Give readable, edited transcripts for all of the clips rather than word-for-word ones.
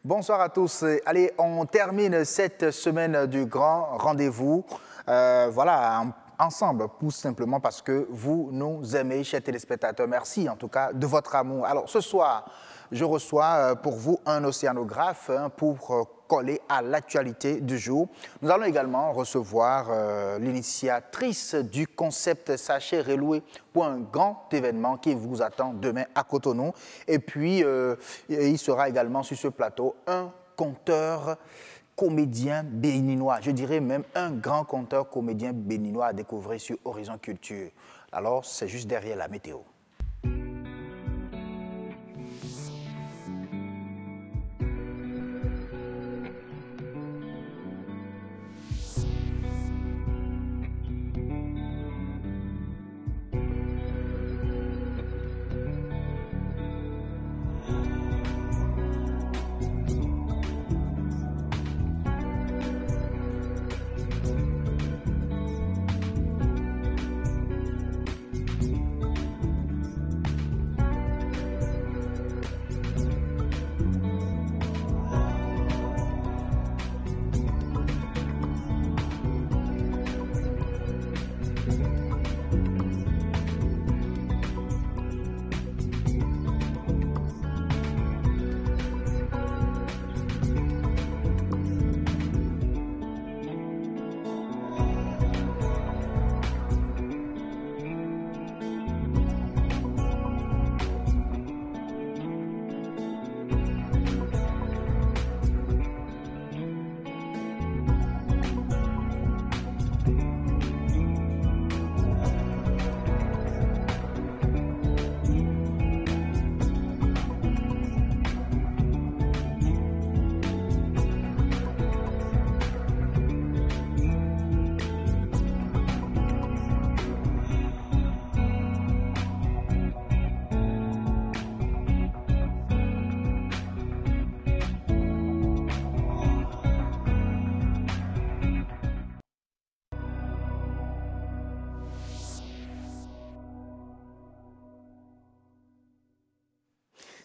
Bonsoir à tous. Allez, on termine cette semaine du grand rendez-vous. Voilà, ensemble, tout simplement parce que vous nous aimez, chers téléspectateurs. Merci en tout cas de votre amour. Alors ce soir, je reçois pour vous un océanographe pour coller à l'actualité du jour. Nous allons également recevoir l'initiatrice du concept Sachet Reloué pour un grand événement qui vous attend demain à Cotonou. Et puis, il sera également sur ce plateau un conteur comédien béninois, je dirais même un grand conteur comédien béninois à découvrir sur Horizon Culture. Alors, c'est juste derrière la météo.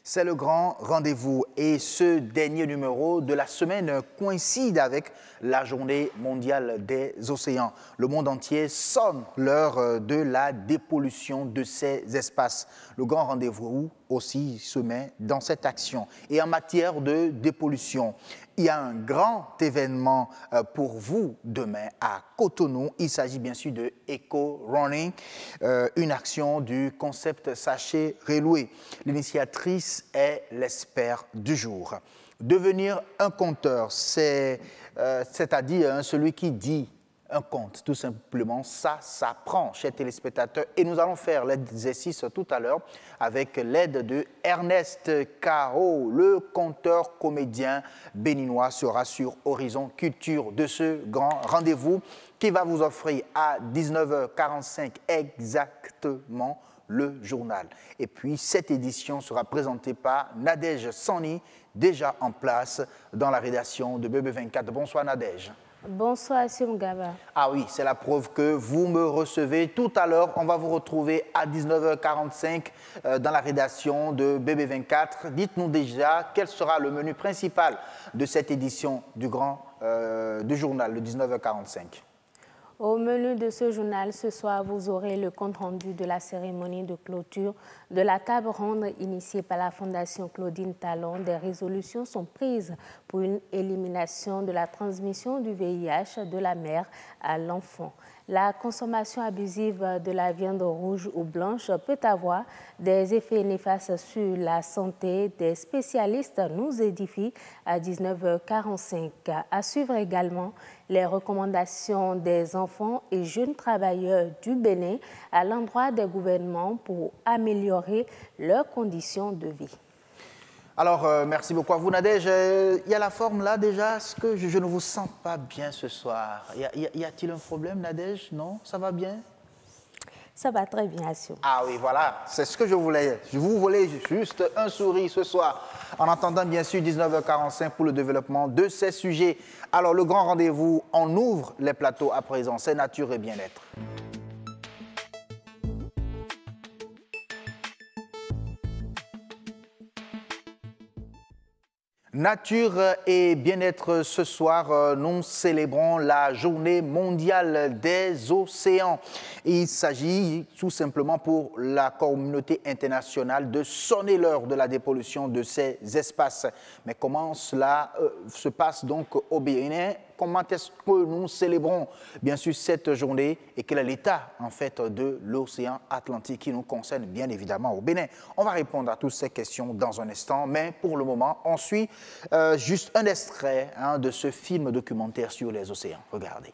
C'est le grand rendez-vous et ce dernier numéro de la semaine coïncide avec la journée mondiale des océans. Le monde entier sonne l'heure de la dépollution de ces espaces. Le grand rendez-vous aussi se met dans cette action. Et en matière de dépollution, il y a un grand événement pour vous demain à Cotonou. Il s'agit bien sûr de Eco Running, une action du concept Sachet Reloué. L'initiatrice est l'expert du jour. Devenir un conteur, c'est-à-dire celui qui dit un conte, tout simplement, ça s'apprend, chers téléspectateurs. Et nous allons faire l'exercice tout à l'heure avec l'aide de Ernest Caro, le conteur comédien béninois sera sur Horizon Culture de ce grand rendez-vous qui va vous offrir à 19h45 exactement le journal. Et puis, cette édition sera présentée par Nadège Sani, déjà en place dans la rédaction de BB24. Bonsoir Nadège. Bonsoir, Sim Gaba. Ah oui, c'est la preuve que vous me recevez. Tout à l'heure, on va vous retrouver à 19h45 dans la rédaction de BB24. Dites-nous déjà quel sera le menu principal de cette édition du journal, le 19h45. Au menu de ce journal, ce soir, vous aurez le compte-rendu de la cérémonie de clôture de la table ronde initiée par la Fondation Claudine Talon. Des résolutions sont prises pour une élimination de la transmission du VIH de la mère à l'enfant. La consommation abusive de la viande rouge ou blanche peut avoir des effets néfastes sur la santé. Des spécialistes nous édifient à 19h45. À suivre également les recommandations des enfants et jeunes travailleurs du Bénin à l'endroit des gouvernements pour améliorer leurs conditions de vie. Alors, merci beaucoup à vous, Nadège. Il y a la forme là déjà. Est-ce que je ne vous sens pas bien ce soir? Y a-t-il un problème, Nadège? Non? Ça va bien? Ça va très bien, Assou. Ah oui, voilà, c'est ce que je voulais. Vous voulez juste un sourire ce soir, en attendant bien sûr 19h45 pour le développement de ces sujets. Alors, le grand rendez-vous, on ouvre les plateaux à présent. C'est nature et bien-être. Nature et bien-être, ce soir, nous célébrons la journée mondiale des océans. Il s'agit tout simplement pour la communauté internationale de sonner l'heure de la dépollution de ces espaces. Mais comment cela se passe donc au Bénin? Comment est-ce que nous célébrons bien sûr cette journée et quel est l'état en fait de l'océan Atlantique qui nous concerne bien évidemment au Bénin? On va répondre à toutes ces questions dans un instant, mais pour le moment, on suit juste un extrait de ce film documentaire sur les océans. Regardez.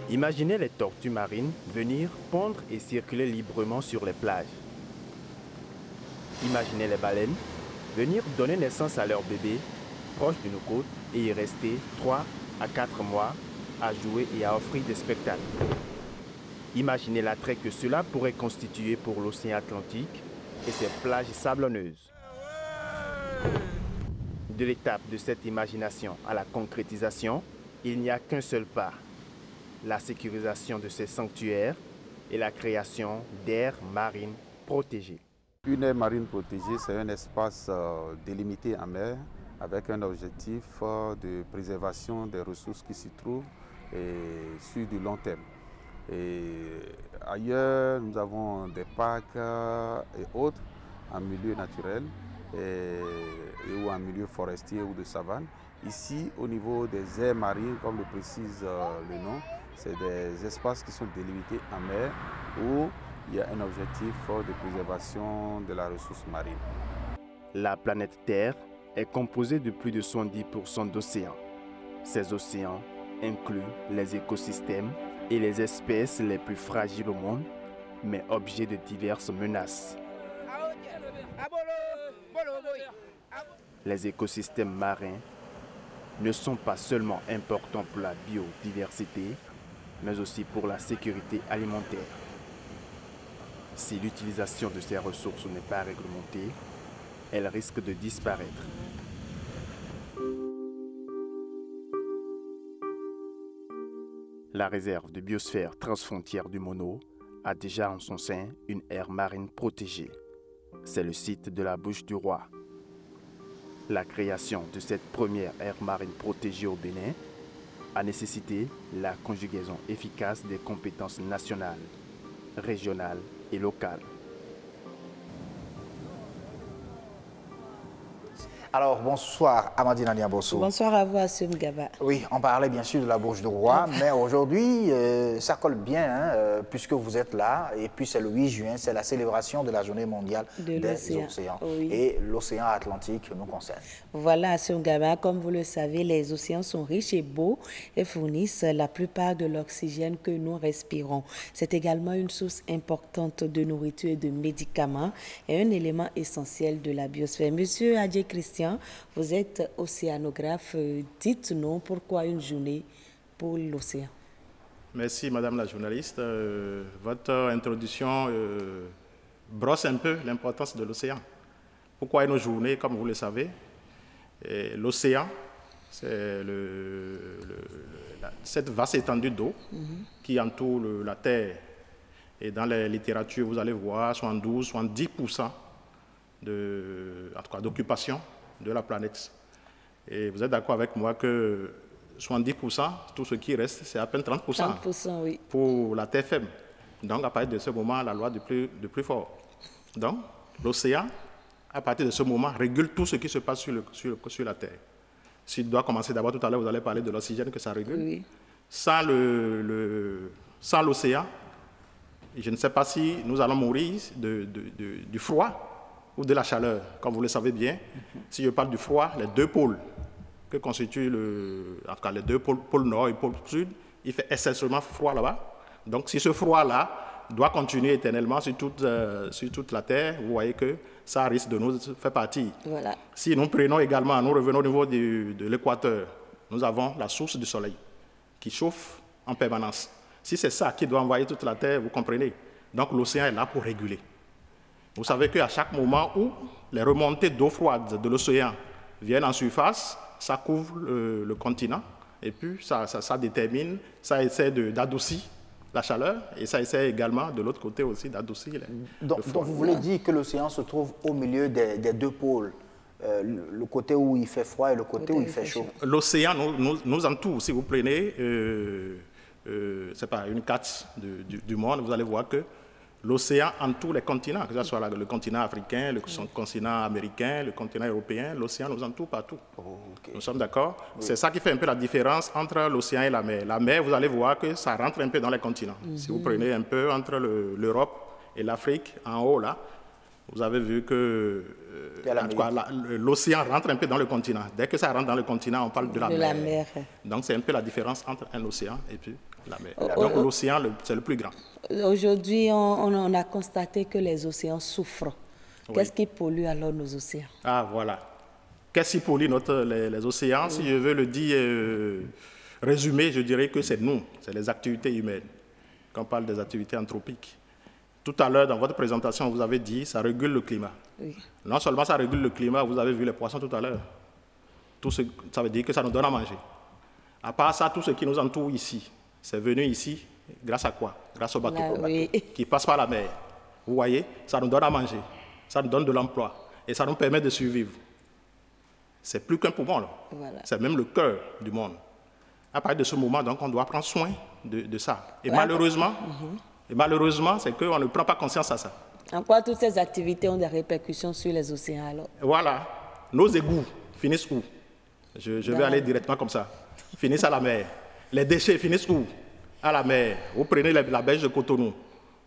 Imaginez les tortues marines venir pondre et circuler librement sur les plages. Imaginez les baleines venir donner naissance à leurs bébés proches de nos côtes et y rester 3 à 4 mois à jouer et à offrir des spectacles. Imaginez l'attrait que cela pourrait constituer pour l'océan Atlantique et ses plages sablonneuses. De l'étape de cette imagination à la concrétisation, il n'y a qu'un seul pas. La sécurisation de ces sanctuaires et la création d'aires marines protégées. Une aire marine protégée, c'est un espace délimité en mer avec un objectif de préservation des ressources qui s'y trouvent et sur du long terme. Et ailleurs, nous avons des parcs et autres en milieu naturel ou en milieu forestier ou de savane. Ici, au niveau des aires marines, comme le précise le nom, c'est des espaces qui sont délimités en mer où il y a un objectif de préservation de la ressource marine. La planète Terre est composée de plus de 70% d'océans. Ces océans incluent les écosystèmes et les espèces les plus fragiles au monde, mais objets de diverses menaces. Les écosystèmes marins ne sont pas seulement importants pour la biodiversité, mais aussi pour la sécurité alimentaire. Si l'utilisation de ces ressources n'est pas réglementée, elles risquent de disparaître. La réserve de biosphère transfrontière du Mono a déjà en son sein une aire marine protégée. C'est le site de la Bouche du Roi. La création de cette première aire marine protégée au Bénin a nécessité la conjugaison efficace des compétences nationales, régionales et locales. Alors, bonsoir, Amadine Niambosso. Bonsoir à vous, Assum Gaba. Oui, on parlait bien sûr de la Bouche du Roi, mais aujourd'hui, ça colle bien, puisque vous êtes là, et puis c'est le 8 juin, c'est la célébration de la journée mondiale des océans. Oui. Et l'océan Atlantique nous concerne. Voilà, Assum Gaba, comme vous le savez, les océans sont riches et beaux et fournissent la plupart de l'oxygène que nous respirons. C'est également une source importante de nourriture et de médicaments et un élément essentiel de la biosphère. Monsieur Adjé Christian, vous êtes océanographe. Dites-nous pourquoi une journée pour l'océan. Merci Madame la journaliste. Votre introduction brosse un peu l'importance de l'océan. Pourquoi une journée, comme vous le savez? L'océan, c'est cette vaste étendue d'eau qui entoure la Terre. Et dans les littératures, vous allez voir 72-70% d'occupation de la planète. Et vous êtes d'accord avec moi que 70%, tout ce qui reste, c'est à peine 30%, 30%, oui. Pour la terre ferme. Donc, à partir de ce moment, la loi du plus fort. Donc, l'océan, à partir de ce moment, régule tout ce qui se passe sur la Terre. S'il doit commencer d'abord, tout à l'heure, vous allez parler de l'oxygène que ça régule. Oui. Sans l'océan, je ne sais pas si nous allons mourir du froid ou de la chaleur, comme vous le savez bien. Si je parle du froid, les deux pôles que constituent les deux pôles nord et pôle sud, il fait excessivement froid là-bas. Donc si ce froid-là doit continuer éternellement sur toute la Terre, vous voyez que ça risque de nous faire partir. Voilà. Si nous prenons également, nous revenons au niveau de l'équateur, nous avons la source du soleil qui chauffe en permanence. Si c'est ça qui doit envahir toute la Terre, vous comprenez. Donc l'océan est là pour réguler. Vous savez qu'à chaque moment où les remontées d'eau froide de l'océan viennent en surface, ça couvre le continent et puis ça détermine, ça essaie d'adoucir la chaleur et ça essaie également de l'autre côté aussi d'adoucir le froid. Donc vous voulez dire que l'océan se trouve au milieu des deux pôles, le côté où il fait froid et le côté où il fait chaud. L'océan nous entoure. Si vous prenez c'est pas une carte du monde, vous allez voir que l'océan entoure les continents, que ce soit le continent africain, le continent américain, le continent européen, l'océan nous entoure partout. Oh, okay. Nous sommes d'accord? Oui. C'est ça qui fait un peu la différence entre l'océan et la mer. La mer, vous allez voir que ça rentre un peu dans les continents. Si vous prenez un peu entre l'Europe et l'Afrique, en haut là, vous avez vu que l'océan rentre un peu dans le continent. Dès que ça rentre dans le continent, on parle de la mer. Donc c'est un peu la différence entre un océan et puis la mer. Donc l'océan, c'est le plus grand. Aujourd'hui, on a constaté que les océans souffrent. Oui. Qu'est-ce qui pollue alors nos océans? Ah, voilà. Qu'est-ce qui pollue les océans? Si je veux le dire résumé, je dirais que c'est nous, c'est les activités humaines. Quand on parle des activités anthropiques. Tout à l'heure, dans votre présentation, vous avez dit que ça régule le climat. Oui. Non seulement ça régule le climat, vous avez vu les poissons tout à l'heure. Ça veut dire que ça nous donne à manger. À part ça, tout ce qui nous entoure ici, c'est venu ici grâce à quoi? Grâce au bateau qui passe par la mer. Vous voyez, ça nous donne à manger, ça nous donne de l'emploi et ça nous permet de survivre. C'est plus qu'un poumon, voilà. C'est même le cœur du monde. À partir de ce moment, donc, on doit prendre soin de ça. Et malheureusement, c'est qu'on ne prend pas conscience à ça. En quoi toutes ces activités ont des répercussions sur les océans alors? Voilà. Nos égouts finissent où? Je vais aller directement comme ça. Finissent à la mer. Les déchets finissent où? À la mer. Vous prenez la berge de Cotonou.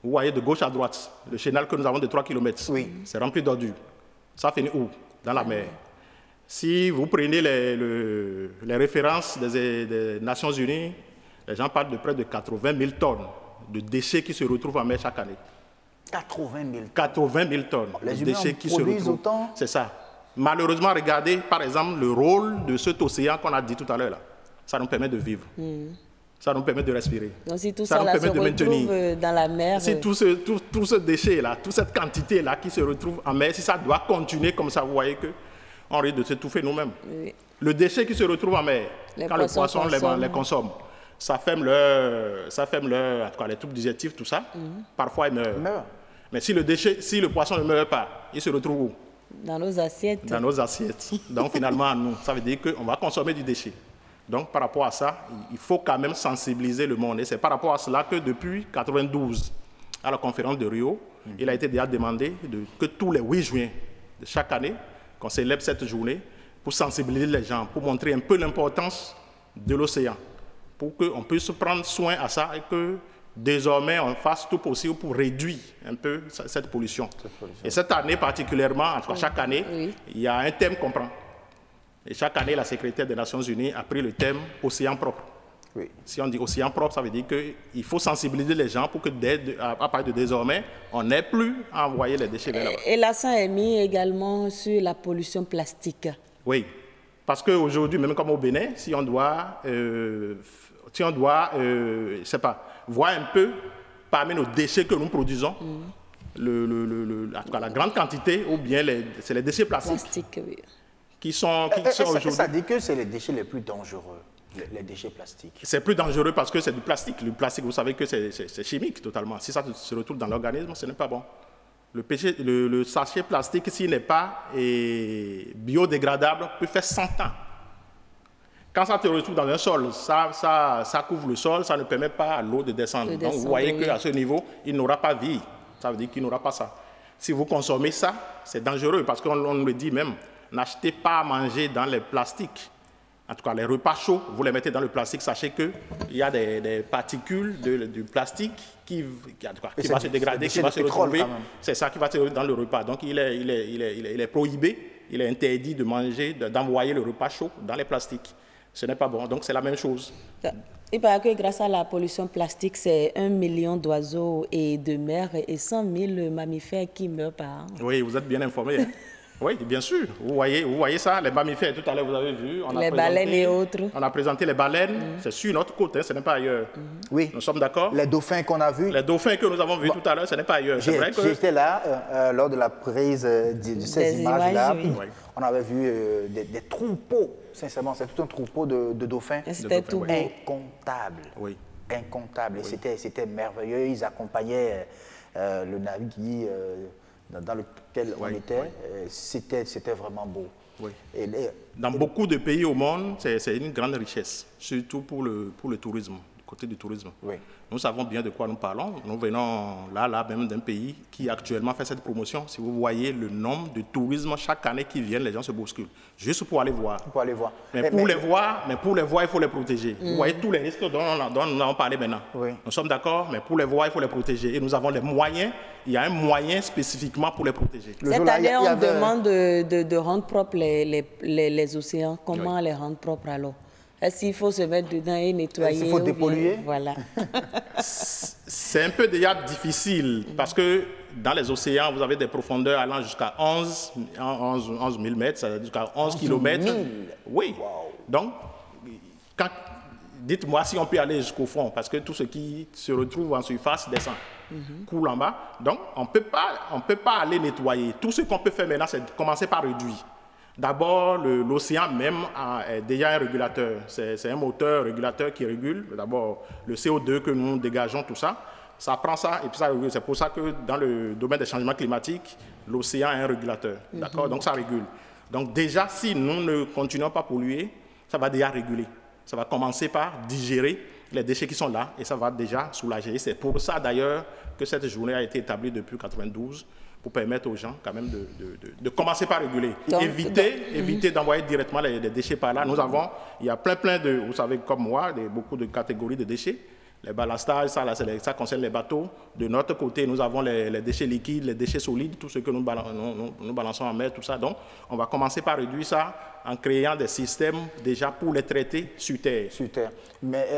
Vous voyez de gauche à droite, le chenal que nous avons de 3 km. Oui. C'est rempli d'ordures. Ça finit où? Dans la mer. Si vous prenez les références des Nations Unies, les gens parlent de près de 80 000 tonnes de déchets qui se retrouvent en mer chaque année. 80 000 tonnes. 80 000 tonnes de déchets qui se retrouvent. Autant. C'est ça. Malheureusement, regardez par exemple le rôle de cet océan qu'on a dit tout à l'heure là. Ça nous permet de vivre. Ça nous permet de respirer. Donc si tout ça là se retrouve dans la mer... Si tout ce déchet-là, toute cette quantité-là qui se retrouve en mer, si ça doit continuer comme ça, vous voyez qu'on risque de s'étouffer nous-mêmes. Oui. Le déchet qui se retrouve en mer, quand le poisson les consomme, ça ferme les troupes digestives, tout ça. Parfois, ils meurent. Mais si le poisson ne meurt pas, il se retrouve où? Dans nos assiettes. Dans nos assiettes. Donc finalement, nous, ça veut dire qu'on va consommer du déchet. Donc, par rapport à ça, il faut quand même sensibiliser le monde. Et c'est par rapport à cela que depuis 1992, à la conférence de Rio, il a été déjà demandé que tous les 8 juin de chaque année, qu'on célèbre cette journée pour sensibiliser les gens, pour montrer un peu l'importance de l'océan, pour qu'on puisse prendre soin à ça et que désormais on fasse tout possible pour réduire un peu cette pollution. Et cette année particulièrement, en tout cas chaque année, il y a un thème qu'on prend. Et chaque année, la secrétaire des Nations Unies a pris le thème océan propre. Oui. Si on dit océan propre, ça veut dire qu'il faut sensibiliser les gens pour que, à partir de désormais, on n'ait plus à envoyer les déchets vers là-bas. Et l'accent est mis également sur la pollution plastique. Oui, parce qu'aujourd'hui, même comme au Bénin, si on doit je sais pas, voir un peu parmi nos déchets que nous produisons, en tout cas, la grande quantité, ou bien c'est les déchets plastiques. Oui. Qui sont aujourd'hui... Ça dit que c'est les déchets les plus dangereux, les déchets plastiques. C'est plus dangereux parce que c'est du plastique. Le plastique, vous savez que c'est chimique totalement. Si ça se retrouve dans l'organisme, ce n'est pas bon. Le sachet plastique, s'il n'est pas biodégradable, peut faire 100 ans. Quand ça se retrouve dans un sol, ça couvre le sol, ça ne permet pas à l'eau de descendre. Donc vous voyez qu'à ce niveau, il n'aura pas vie. Ça veut dire qu'il n'aura pas ça. Si vous consommez ça, c'est dangereux parce qu'on le dit même. N'achetez pas à manger dans les plastiques. En tout cas, les repas chauds, vous les mettez dans le plastique. Sachez qu'il y a des particules du plastique qui va se dégrader, qui va se retrouver. C'est ça qui va se retrouver dans le repas. Donc, il est prohibé, il est interdit de manger, d'envoyer le repas chaud dans les plastiques. Ce n'est pas bon. Donc, c'est la même chose. Il paraît que grâce à la pollution plastique, c'est 1 million d'oiseaux et de mer et 100 000 mammifères qui meurent par an. Oui, vous êtes bien informé. Hein? Oui, bien sûr. Vous voyez ça, les mammifères, tout à l'heure, vous avez vu. Les baleines et autres. On a présenté les baleines, c'est sur notre côte, hein, ce n'est pas ailleurs. Oui. Nous sommes d'accord? Les dauphins qu'on a vus. Les dauphins que nous avons vus tout à l'heure, ce n'est pas ailleurs. J'étais là lors de la prise de ces images-là. Oui. On avait vu des troupeaux, sincèrement, c'est tout un troupeau de dauphins. C'était tout beau. Incomptable. Oui. Incomptable. Et c'était merveilleux. Ils accompagnaient le navire dans lequel on était. C'était vraiment beau. Oui. Et dans beaucoup de pays au monde, c'est une grande richesse, surtout pour le tourisme, côté du tourisme. Oui. Nous savons bien de quoi nous parlons. Nous venons là même d'un pays qui actuellement fait cette promotion. Si vous voyez le nombre de tourisme chaque année qui viennent, les gens se bousculent. Juste pour aller voir. Pour aller voir. Mais pour les voir, il faut les protéger. Vous voyez tous les risques dont nous avons parlé maintenant. Oui. Nous sommes d'accord, mais pour les voir, il faut les protéger. Et nous avons les moyens. Il y a un moyen spécifiquement pour les protéger. Cette année, on demande de rendre propres les océans. Comment les rendre propres alors? Est-ce qu'il faut se mettre dedans et nettoyer? Il faut dépolluer. Voilà. C'est un peu déjà difficile parce que dans les océans, vous avez des profondeurs allant jusqu'à 11 000 mètres, c'est-à-dire jusqu'à 11 km. Oui. Wow. Donc, dites-moi si on peut aller jusqu'au fond, parce que tout ce qui se retrouve en surface descend, coule en bas. Donc, on ne peut pas aller nettoyer. Tout ce qu'on peut faire maintenant, c'est commencer par réduire. D'abord, l'océan même est déjà un régulateur. C'est un moteur régulateur qui régule. D'abord, le CO2 que nous dégageons, tout ça, ça prend ça et puis ça régule. C'est pour ça que dans le domaine des changements climatiques, l'océan est un régulateur. D'accord? Donc, ça régule. Donc, déjà, si nous ne continuons pas à polluer, ça va déjà réguler. Ça va commencer par digérer les déchets qui sont là et ça va déjà soulager. C'est pour ça, d'ailleurs, que cette journée a été établie depuis 1992. Pour permettre aux gens quand même de commencer par réguler. Éviter d'envoyer directement les déchets par là. Il y a plein de, vous savez comme moi, beaucoup de catégories de déchets. Les ballastages, ça concerne les bateaux. De notre côté, nous avons les déchets liquides, les déchets solides, tout ce que nous balançons en mer, tout ça. Donc, on va commencer par réduire ça en créant des systèmes déjà pour les traiter sur Terre. Sur Terre. Mais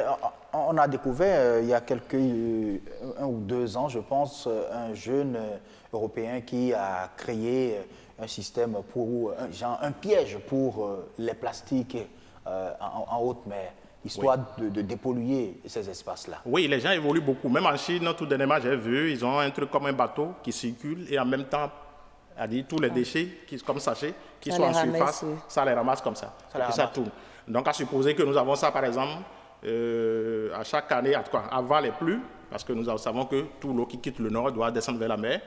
on a découvert il y a un ou 2 ans, je pense, un jeune européen qui a créé un système pour un piège pour les plastiques en haute mer, histoire de dépolluer ces espaces-là. Oui, les gens évoluent beaucoup. Même en Chine, tout dernièrement, j'ai vu, ils ont un truc comme un bateau qui circule et en même temps, tous les déchets, comme sachets, qui sont en surface, ça les ramasse comme ça. Ça tourne. Donc, à supposer que nous avons ça, par exemple, à chaque année, en tout cas, avant les pluies, parce que nous savons que tout l'eau qui quitte le nord doit descendre vers la mer.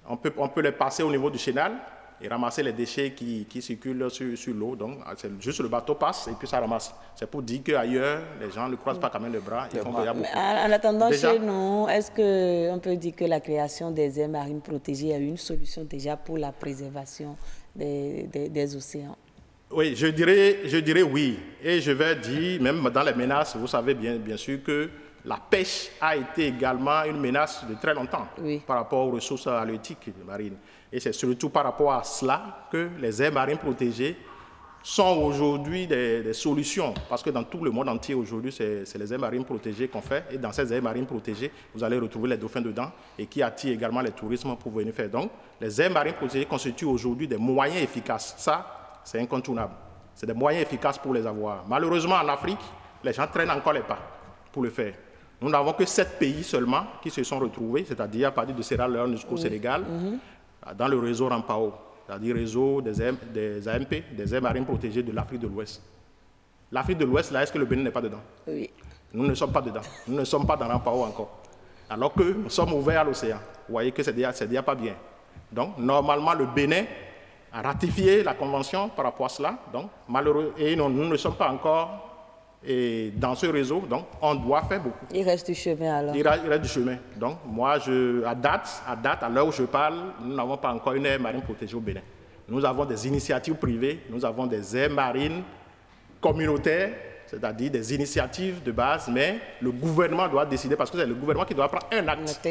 On peut les passer au niveau du chenal et ramasser les déchets qui circulent sur l'eau. Donc, juste le bateau passe et puis ça ramasse. C'est pour dire qu'ailleurs, les gens ne croisent pas quand même les bras. Ils font déjà beaucoup. En attendant, chez nous, est-ce qu'on peut dire que la création des aires marines protégées est une solution déjà pour la préservation des océans? Oui, je dirais oui. Et je vais dire, même dans les menaces, vous savez bien sûr que la pêche a été également une menace de très longtemps par rapport aux ressources halieutiques marines. Et c'est surtout par rapport à cela que les aires marines protégées sont aujourd'hui des solutions. Parce que dans tout le monde entier aujourd'hui, c'est les aires marines protégées qu'on fait. Et dans ces aires marines protégées, vous allez retrouver les dauphins dedans et qui attirent également les tourismes pour venir faire. Donc, les aires marines protégées constituent aujourd'hui des moyens efficaces. Ça, c'est incontournable. C'est des moyens efficaces pour les avoir. Malheureusement, en Afrique, les gens traînent encore les pas pour le faire. Nous n'avons que 7 pays seulement qui se sont retrouvés, c'est-à-dire à partir de Sierra Leone jusqu'au Sénégal, dans le réseau Rampao, c'est-à-dire réseau des AMP, des aires marines protégées de l'Afrique de l'Ouest. L'Afrique de l'Ouest, là, est-ce que le Bénin n'est pas dedans? Oui. Nous ne sommes pas dedans. Nous ne sommes pas dans Rampao encore. Alors que nous sommes ouverts à l'océan. Vous voyez que c'est déjà pas bien. Donc, normalement, le Bénin a ratifié la convention par rapport à cela. Donc, malheureux, et nous ne sommes pas encore dans ce réseau, donc on doit faire beaucoup. Il reste du chemin alors. Il reste du chemin. Donc, moi, à date, à l'heure où je parle, nous n'avons pas encore une aire marine protégée au Bénin. Nous avons des initiatives privées, nous avons des aires marines communautaires, c'est-à-dire des initiatives de base, mais le gouvernement doit décider, parce que c'est le gouvernement qui doit prendre un acte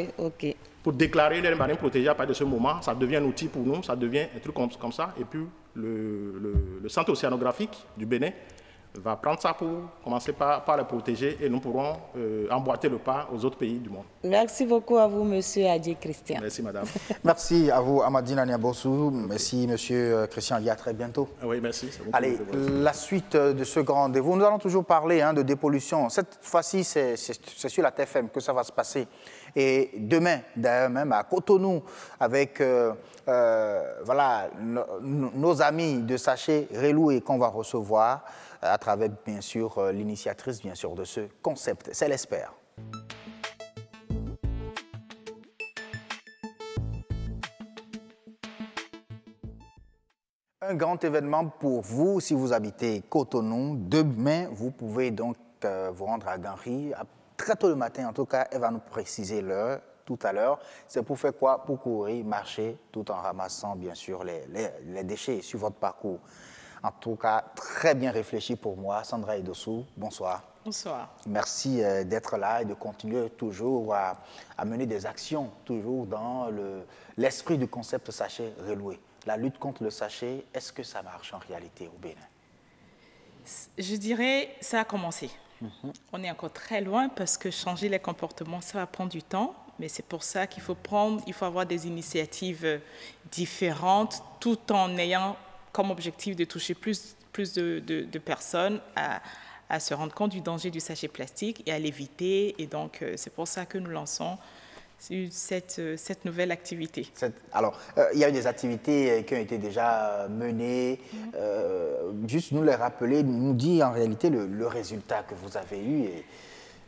pour déclarer une aire marine protégée. À partir de ce moment, ça devient un outil pour nous, ça devient un truc comme ça. Et puis, le centre océanographique du Bénin va prendre ça pour commencer par les protéger et nous pourrons emboîter le pas aux autres pays du monde. Merci beaucoup à vous, monsieur Adji Christian. Merci, madame. Merci à vous, Amadine Niabossou. Merci, monsieur Christian. À très bientôt. Oui, merci. Allez, la suite de ce grand rendez-vous. Nous allons toujours parler de dépollution. Cette fois-ci, c'est sur la TFM que ça va se passer. Et demain, d'ailleurs même, à Cotonou, avec voilà, nos amis de Sachet Reloué qu'on va recevoir à travers, bien sûr, l'initiatrice, bien sûr, de ce concept. C'est l'espère. Un grand événement pour vous si vous habitez Cotonou. Demain, vous pouvez donc vous rendre à Ganri. Très tôt le matin, en tout cas, elle va nous préciser l'heure tout à l'heure. C'est pour faire quoi? Pour courir, marcher, tout en ramassant, bien sûr, les déchets sur votre parcours. En tout cas, très bien réfléchi pour moi. Sandra Edossou, bonsoir. Bonsoir. Merci d'être là et de continuer toujours à mener des actions, toujours dans l'esprit du concept Sachet Reloué. La lutte contre le sachet, est-ce que ça marche en réalité au Bénin? Je dirais ça a commencé. On est encore très loin parce que changer les comportements, ça va prendre du temps. Mais c'est pour ça qu'il faut avoir des initiatives différentes tout en ayant comme objectif de toucher plus de personnes à se rendre compte du danger du sachet plastique et à l'éviter. Et donc, c'est pour ça que nous lançons cette nouvelle activité. Alors, il y a eu des activités qui ont été déjà menées. Juste nous les rappeler, nous dire en réalité le résultat que vous avez eu.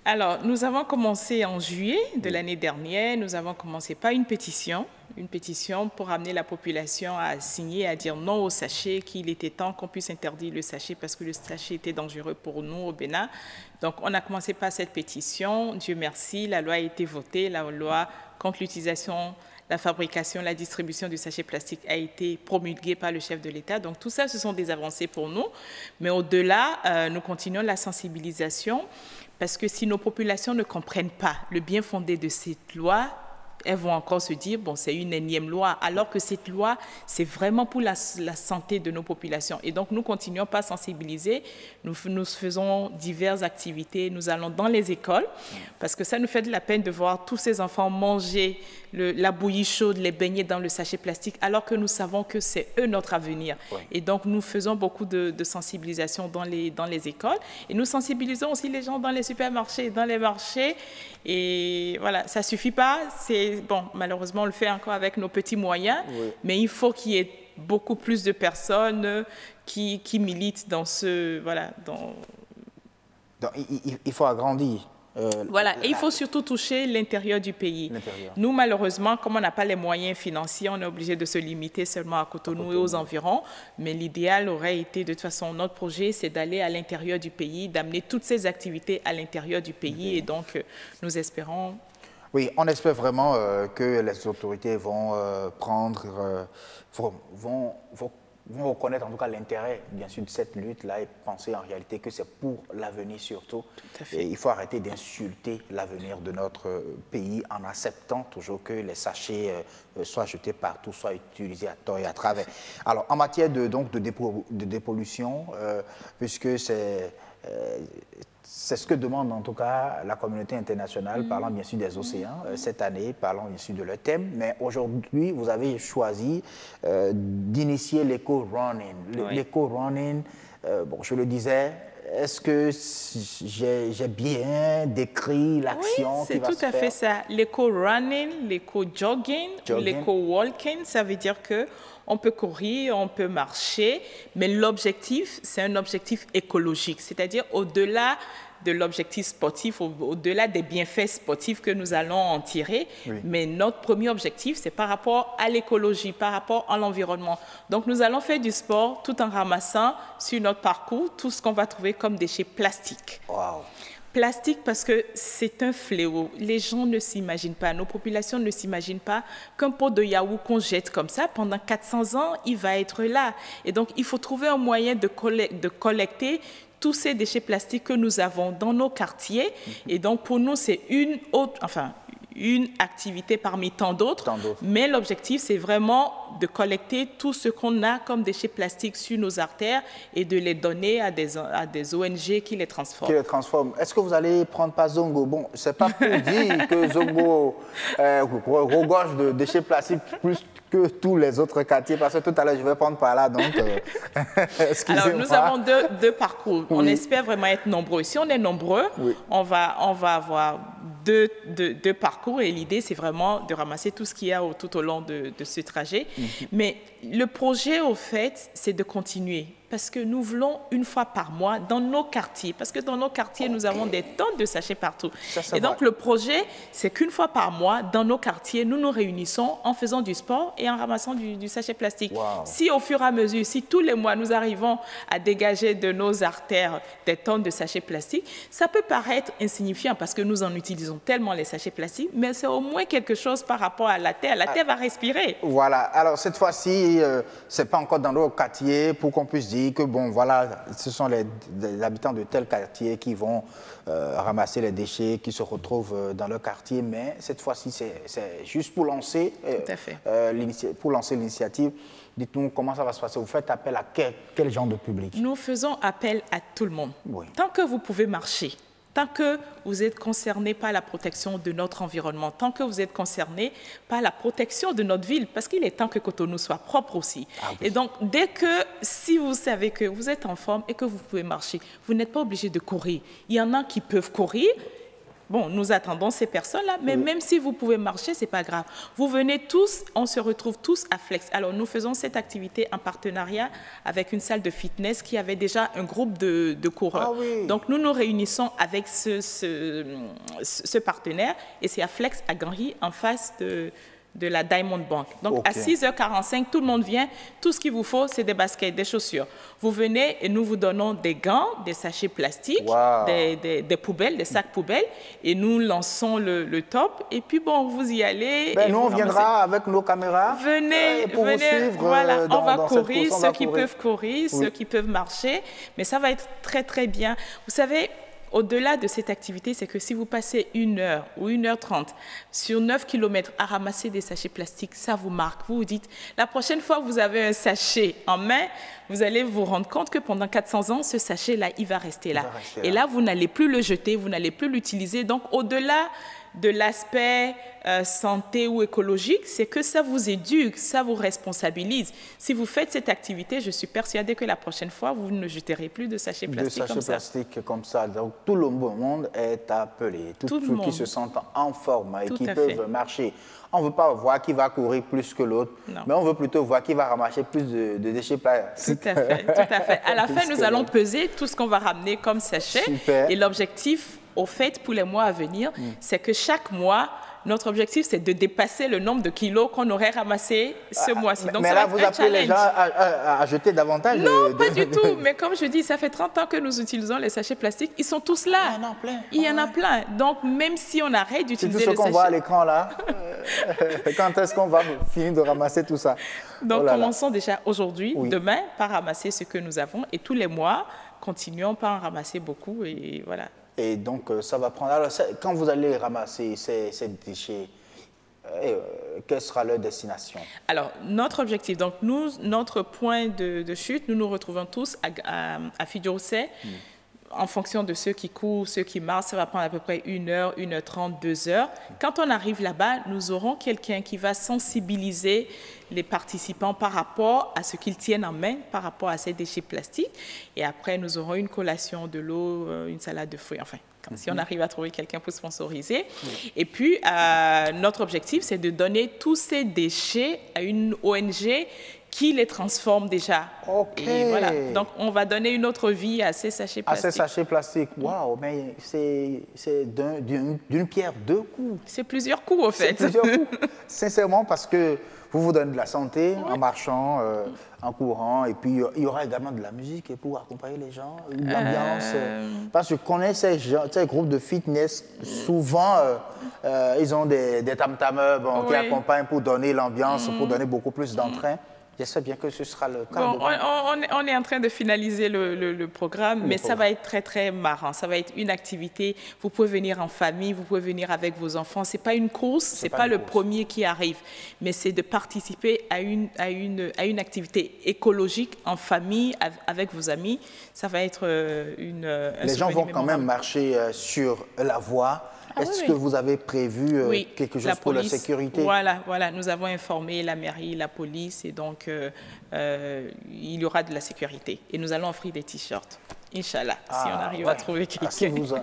Alors, nous avons commencé en juillet de l'année dernière. Nous avons commencé par une pétition pour amener la population à signer, à dire non au sachet, qu'il était temps qu'on puisse interdire le sachet parce que le sachet était dangereux pour nous au Bénin. Donc, on a commencé par cette pétition. Dieu merci, la loi a été votée, la loi contre l'utilisation, la fabrication, la distribution du sachet plastique a été promulguée par le chef de l'État. Donc, tout ça, ce sont des avancées pour nous. Mais au-delà, nous continuons la sensibilisation parce que si nos populations ne comprennent pas le bien fondé de cette loi, elles vont encore se dire, bon, c'est une énième loi, alors que cette loi, c'est vraiment pour la santé de nos populations. Et donc, nous continuons par sensibiliser. Nous faisons diverses activités. Nous allons dans les écoles, parce que ça nous fait de la peine de voir tous ces enfants manger la bouillie chaude, les beignets dans le sachet plastique, alors que nous savons que c'est eux notre avenir. Oui. Et donc, nous faisons beaucoup de sensibilisation dans les écoles. Et nous sensibilisons aussi les gens dans les supermarchés, dans les marchés. Et voilà, ça ne suffit pas. Bon, malheureusement, on le fait encore avec nos petits moyens, oui. Mais il faut qu'il y ait beaucoup plus de personnes qui militent dans ce... Voilà, Donc, il faut agrandir. Voilà, et il faut surtout toucher l'intérieur du pays. Nous, malheureusement, comme on n'a pas les moyens financiers, on est obligé de se limiter seulement à Cotonou et aux environs. Mais l'idéal aurait été, de toute façon, notre projet, c'est d'aller à l'intérieur du pays, d'amener toutes ces activités à l'intérieur du pays. Et donc, nous espérons... Oui, on espère vraiment que les autorités vont vont reconnaître en tout cas l'intérêt, bien sûr, de cette lutte-là et penser en réalité que c'est pour l'avenir surtout. Tout à fait. Et il faut arrêter d'insulter l'avenir de notre pays en acceptant toujours que les sachets soient jetés partout, soient utilisés à tort et à travers. Alors, en matière de dépollution, puisque c'est ce que demande en tout cas la communauté internationale, parlant bien sûr des océans, cette année, parlant bien sûr de leur thème, mais aujourd'hui, vous avez choisi d'initier l'éco-running. Oui. L'éco-running, bon, je le disais, est-ce que j'ai bien décrit l'action qui va se faire? C'est tout à fait ça. L'éco-running, l'éco-jogging, l'éco-walking, ça veut dire que on peut courir, on peut marcher, mais l'objectif, c'est un objectif écologique, c'est-à-dire au-delà de l'objectif sportif, au-delà des bienfaits sportifs que nous allons en tirer. Oui. Mais notre premier objectif, c'est par rapport à l'écologie, par rapport à l'environnement. Donc, nous allons faire du sport tout en ramassant sur notre parcours tout ce qu'on va trouver comme déchets plastiques. Wow. Plastique parce que c'est un fléau. Les gens ne s'imaginent pas, nos populations ne s'imaginent pas qu'un pot de yaourt qu'on jette comme ça, pendant 400 ans, il va être là. Et donc, il faut trouver un moyen de collecter tous ces déchets plastiques que nous avons dans nos quartiers. Et donc, pour nous, c'est une une activité parmi tant d'autres. Mais l'objectif, c'est vraiment de collecter tout ce qu'on a comme déchets plastiques sur nos artères et de les donner à des ONG qui les transforment. Est-ce que vous allez prendre pas Zongo? Bon, c'est pas pour dire que Zongo regorge de déchets plastiques plus que tous les autres quartiers, parce que tout à l'heure, je vais prendre par là, donc excusez-moi. Alors, nous avons deux parcours. On espère vraiment être nombreux. Si on est nombreux, on va avoir deux parcours, et l'idée, c'est vraiment de ramasser tout ce qu'il y a tout au long de ce trajet. Mais le projet, au fait, c'est de continuer. Parce que nous voulons une fois par mois dans nos quartiers, parce que dans nos quartiers, nous avons des tonnes de sachets partout. Et donc, le projet, c'est qu'une fois par mois, dans nos quartiers, nous nous réunissons en faisant du sport et en ramassant du sachet plastique. Si au fur et à mesure, si tous les mois, nous arrivons à dégager de nos artères des tonnes de sachets plastiques, ça peut paraître insignifiant parce que nous en utilisons tellement les sachets plastiques, mais c'est au moins quelque chose par rapport à la Terre. La Terre va respirer. Voilà. Alors, cette fois-ci, ce n'est pas encore dans nos quartiers pour qu'on puisse dire que, bon, voilà, ce sont les habitants de tel quartier qui vont ramasser les déchets, qui se retrouvent dans leur quartier, mais cette fois-ci, c'est juste pour lancer l'initiative. Dites-nous comment ça va se passer. Vous faites appel à quel genre de public? Nous faisons appel à tout le monde. Tant que vous pouvez marcher, tant que vous êtes concerné par la protection de notre environnement, tant que vous êtes concerné par la protection de notre ville, parce qu'il est temps que Cotonou soit propre aussi. Et donc, si vous savez que vous êtes en forme et que vous pouvez marcher, vous n'êtes pas obligé de courir. Il y en a qui peuvent courir. Bon, nous attendons ces personnes-là, mais même si vous pouvez marcher, ce n'est pas grave. Vous venez tous, on se retrouve tous à Flex. Alors, nous faisons cette activité en partenariat avec une salle de fitness qui avait déjà un groupe de coureurs. Donc, nous nous réunissons avec ce partenaire, et c'est à Flex, à Ganry, en face de la Diamond Bank. Donc, à 6h45, tout le monde vient. Tout ce qu'il vous faut, c'est des baskets, des chaussures. Vous venez et nous vous donnons des gants, des sachets plastiques, des poubelles, des sacs poubelles, et nous lançons le top. Et puis, bon, vous y allez. Nous, on viendra avec nos caméras. Venez, voilà, on va courir, ceux qui peuvent courir, ceux qui peuvent marcher. Mais ça va être très, très bien. Vous savez, au-delà de cette activité, c'est que si vous passez 1 heure ou 1h30 sur 9 km à ramasser des sachets plastiques, ça vous marque. Vous vous dites, la prochaine fois que vous avez un sachet en main, vous allez vous rendre compte que pendant 400 ans, ce sachet-là, il va rester là. Et là, vous n'allez plus le jeter, vous n'allez plus l'utiliser. Donc, au-delà de l'aspect santé ou écologique, c'est que ça vous éduque, ça vous responsabilise. Si vous faites cette activité, je suis persuadée que la prochaine fois, vous ne jeterez plus de sachets plastiques comme ça. De sachets plastiques comme ça. Donc, tout le monde est appelé. Tous ceux qui se sentent en forme et qui peuvent marcher. On ne veut pas voir qui va courir plus que l'autre, mais on veut plutôt voir qui va ramasser plus de déchets plastiques. Tout à fait, tout à fait. À la fin, nous allons peser tout ce qu'on va ramener comme sachet. Et l'objectif, au fait, pour les mois à venir, c'est que chaque mois, notre objectif, c'est de dépasser le nombre de kilos qu'on aurait ramassé ce mois-ci. Donc, mais là, vous appelez les gens à jeter davantage? Non, pas du tout. Mais comme je dis, ça fait 30 ans que nous utilisons les sachets plastiques. Ils sont tous là. Il y en a plein. Il y en a plein. Donc, même si on arrête d'utiliser les sachets... C'est tout ce qu'on voit à l'écran, là. Quand est-ce qu'on va finir de ramasser tout ça? Donc, commençons déjà aujourd'hui, demain, par ramasser ce que nous avons. Et tous les mois, continuons par en ramasser beaucoup. Et voilà. Et donc, ça va prendre... Alors, quand vous allez ramasser ces déchets, quelle sera leur destination? Alors, notre objectif, donc notre point de chute, nous nous retrouvons tous à Fidjousset. En fonction de ceux qui courent, ceux qui marchent, ça va prendre à peu près 1 heure, 1h30, 2 heures. Quand on arrive là-bas, nous aurons quelqu'un qui va sensibiliser les participants par rapport à ce qu'ils tiennent en main, par rapport à ces déchets plastiques. Et après, nous aurons une collation, de l'eau, une salade de fruits, enfin, si on arrive à trouver quelqu'un pour sponsoriser. Et puis, notre objectif, c'est de donner tous ces déchets à une ONG qui les transforme déjà. Et voilà. Donc, on va donner une autre vie à ces sachets plastiques. À ces sachets plastiques. Waouh, mais c'est d'une pierre deux coups. C'est plusieurs coups, au fait. C'est plusieurs coups. Sincèrement, parce que vous donnez de la santé en marchant, en courant, et puis il y aura également de la musique pour accompagner les gens, l'ambiance. Parce que je connais ces groupes de fitness, souvent, ils ont des tam-tamers qui accompagnent pour donner l'ambiance, pour donner beaucoup plus d'entrain. J'espère bien que ce sera le cas. Bon, on est en train de finaliser le programme, mais ça va être très, très marrant. Ça va être une activité. Vous pouvez venir en famille, vous pouvez venir avec vos enfants. Ce n'est pas une course, ce n'est pas le premier qui arrive, mais c'est de participer à une activité écologique en famille, avec vos amis. Ça va être Les gens vont quand même marcher sur la voie. Est-ce que vous avez prévu quelque chose pour la sécurité? Voilà, nous avons informé la mairie, la police, et donc il y aura de la sécurité. Et nous allons offrir des t-shirts, Inch'Allah, si on arrive à trouver quelqu'un.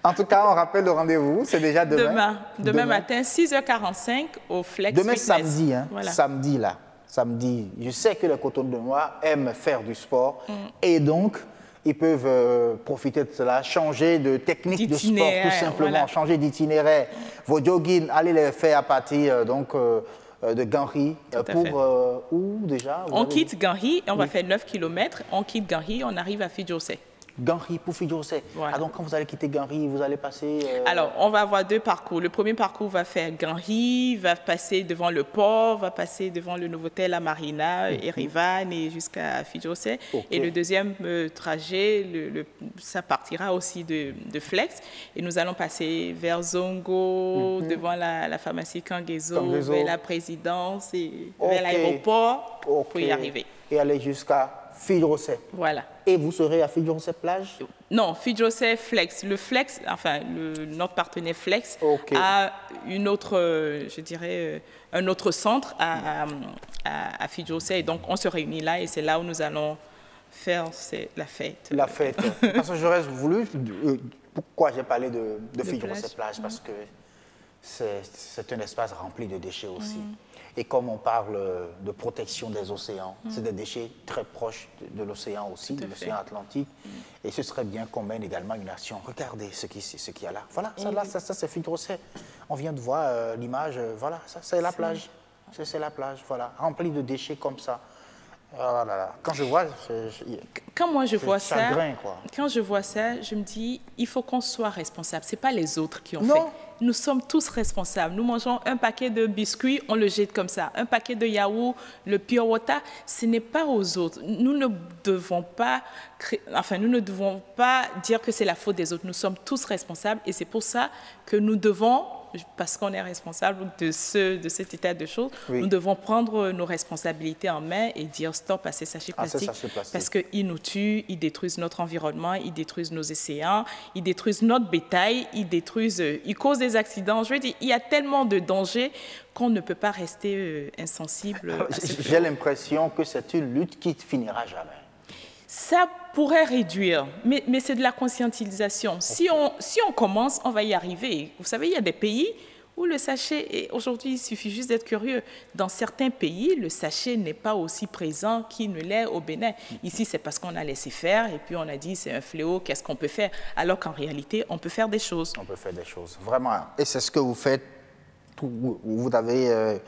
En tout cas, on rappelle le rendez-vous, c'est déjà demain. Demain matin, 6h45 au Flex Demain, Fitness. samedi, hein, samedi. Je sais que les Cotonois aiment faire du sport et donc ils peuvent profiter de cela, changer de technique de sport tout simplement, changer d'itinéraire. Vos jogging, allez les faire à partir de Ganri pour où déjà? On quitte Ganri, on va faire 9 km, on quitte Ganri, on arrive à Fidjosé. Ganri pour Fidjosé. Voilà. Ah, donc quand vous allez quitter Ganri, vous allez passer... Alors, on va avoir 2 parcours. Le premier parcours va faire Ganri, va passer devant le port, va passer devant le Novotel à Marina, Erevan et jusqu'à Fidjosé. Et le deuxième trajet, ça partira aussi de Flex. Et nous allons passer vers Zongo, devant la pharmacie Kangezo, vers la présidence et vers l'aéroport pour y arriver. Et aller jusqu'à Fidjosé. Voilà. Et vous serez à Fidjosé plage? Non, Fidjosé Flex. Le Flex, enfin, notre partenaire Flex a une autre, je dirais, un autre centre à Fidjosé. Et donc, on se réunit là et c'est là où nous allons faire la fête. La fête. Parce que j'aurais voulu... Pourquoi j'ai parlé de Fidjosé plage? Parce que c'est un espace rempli de déchets aussi. Et comme on parle de protection des océans, c'est des déchets très proches de l'océan aussi, de l'océan Atlantique. Et ce serait bien qu'on mène également une action. Regardez ce qu'il y a là. Voilà, ça c'est Fidjosé. On vient de voir l'image. Voilà, ça c'est la plage. C'est la plage, voilà, remplie de déchets comme ça. Oh là là. Quand je vois, quand moi je vois ça, chagrin, quoi. Quand je vois ça, je me dis, il faut qu'on soit responsable. C'est pas les autres qui ont fait. Nous sommes tous responsables. Nous mangeons un paquet de biscuits, on le jette comme ça. Un paquet de yaourt, le pure water, ce n'est pas aux autres. Nous ne devons pas dire que c'est la faute des autres. Nous sommes tous responsables et c'est pour ça que nous devons, parce qu'on est responsable de cet état de choses, nous devons prendre nos responsabilités en main et dire stop à ces sachets plastiques, parce qu'ils nous tuent, ils détruisent notre environnement, ils détruisent nos océans, ils détruisent notre bétail, ils causent des accidents. Je veux dire, il y a tellement de dangers qu'on ne peut pas rester insensible. J'ai l'impression que c'est une lutte qui ne finira jamais. Ça pourrait réduire, mais c'est de la conscientisation. Si on commence, on va y arriver. Vous savez, il y a des pays où le sachet, aujourd'hui, il suffit juste d'être curieux. Dans certains pays, le sachet n'est pas aussi présent qu'il ne l'est au Bénin. Ici, c'est parce qu'on a laissé faire et puis on a dit c'est un fléau, qu'est-ce qu'on peut faire? Alors qu'en réalité, on peut faire des choses. On peut faire des choses, vraiment. Et c'est ce que vous faites. Vous avez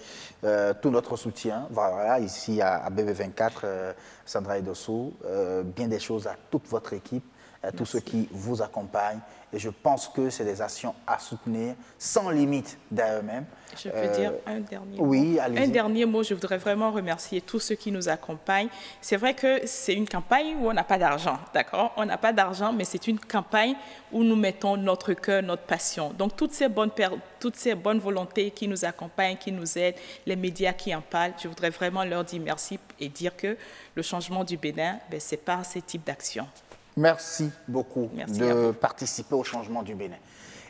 tout notre soutien, voilà, ici à BB24, Sandra Edossou, bien des choses à toute votre équipe, à tous ceux qui vous accompagnent. Et je pense que c'est des actions à soutenir sans limite d'eux-mêmes. Je peux dire un dernier mot. Oui, allez-y. Un dernier mot, je voudrais vraiment remercier tous ceux qui nous accompagnent. C'est vrai que c'est une campagne où on n'a pas d'argent, d'accord? On n'a pas d'argent, mais c'est une campagne où nous mettons notre cœur, notre passion. Donc, toutes ces bonnes volontés qui nous accompagnent, qui nous aident, les médias qui en parlent, je voudrais vraiment leur dire merci et dire que le changement du Bénin, c'est par ces types d'actions. Merci beaucoup de participer au changement du Bénin.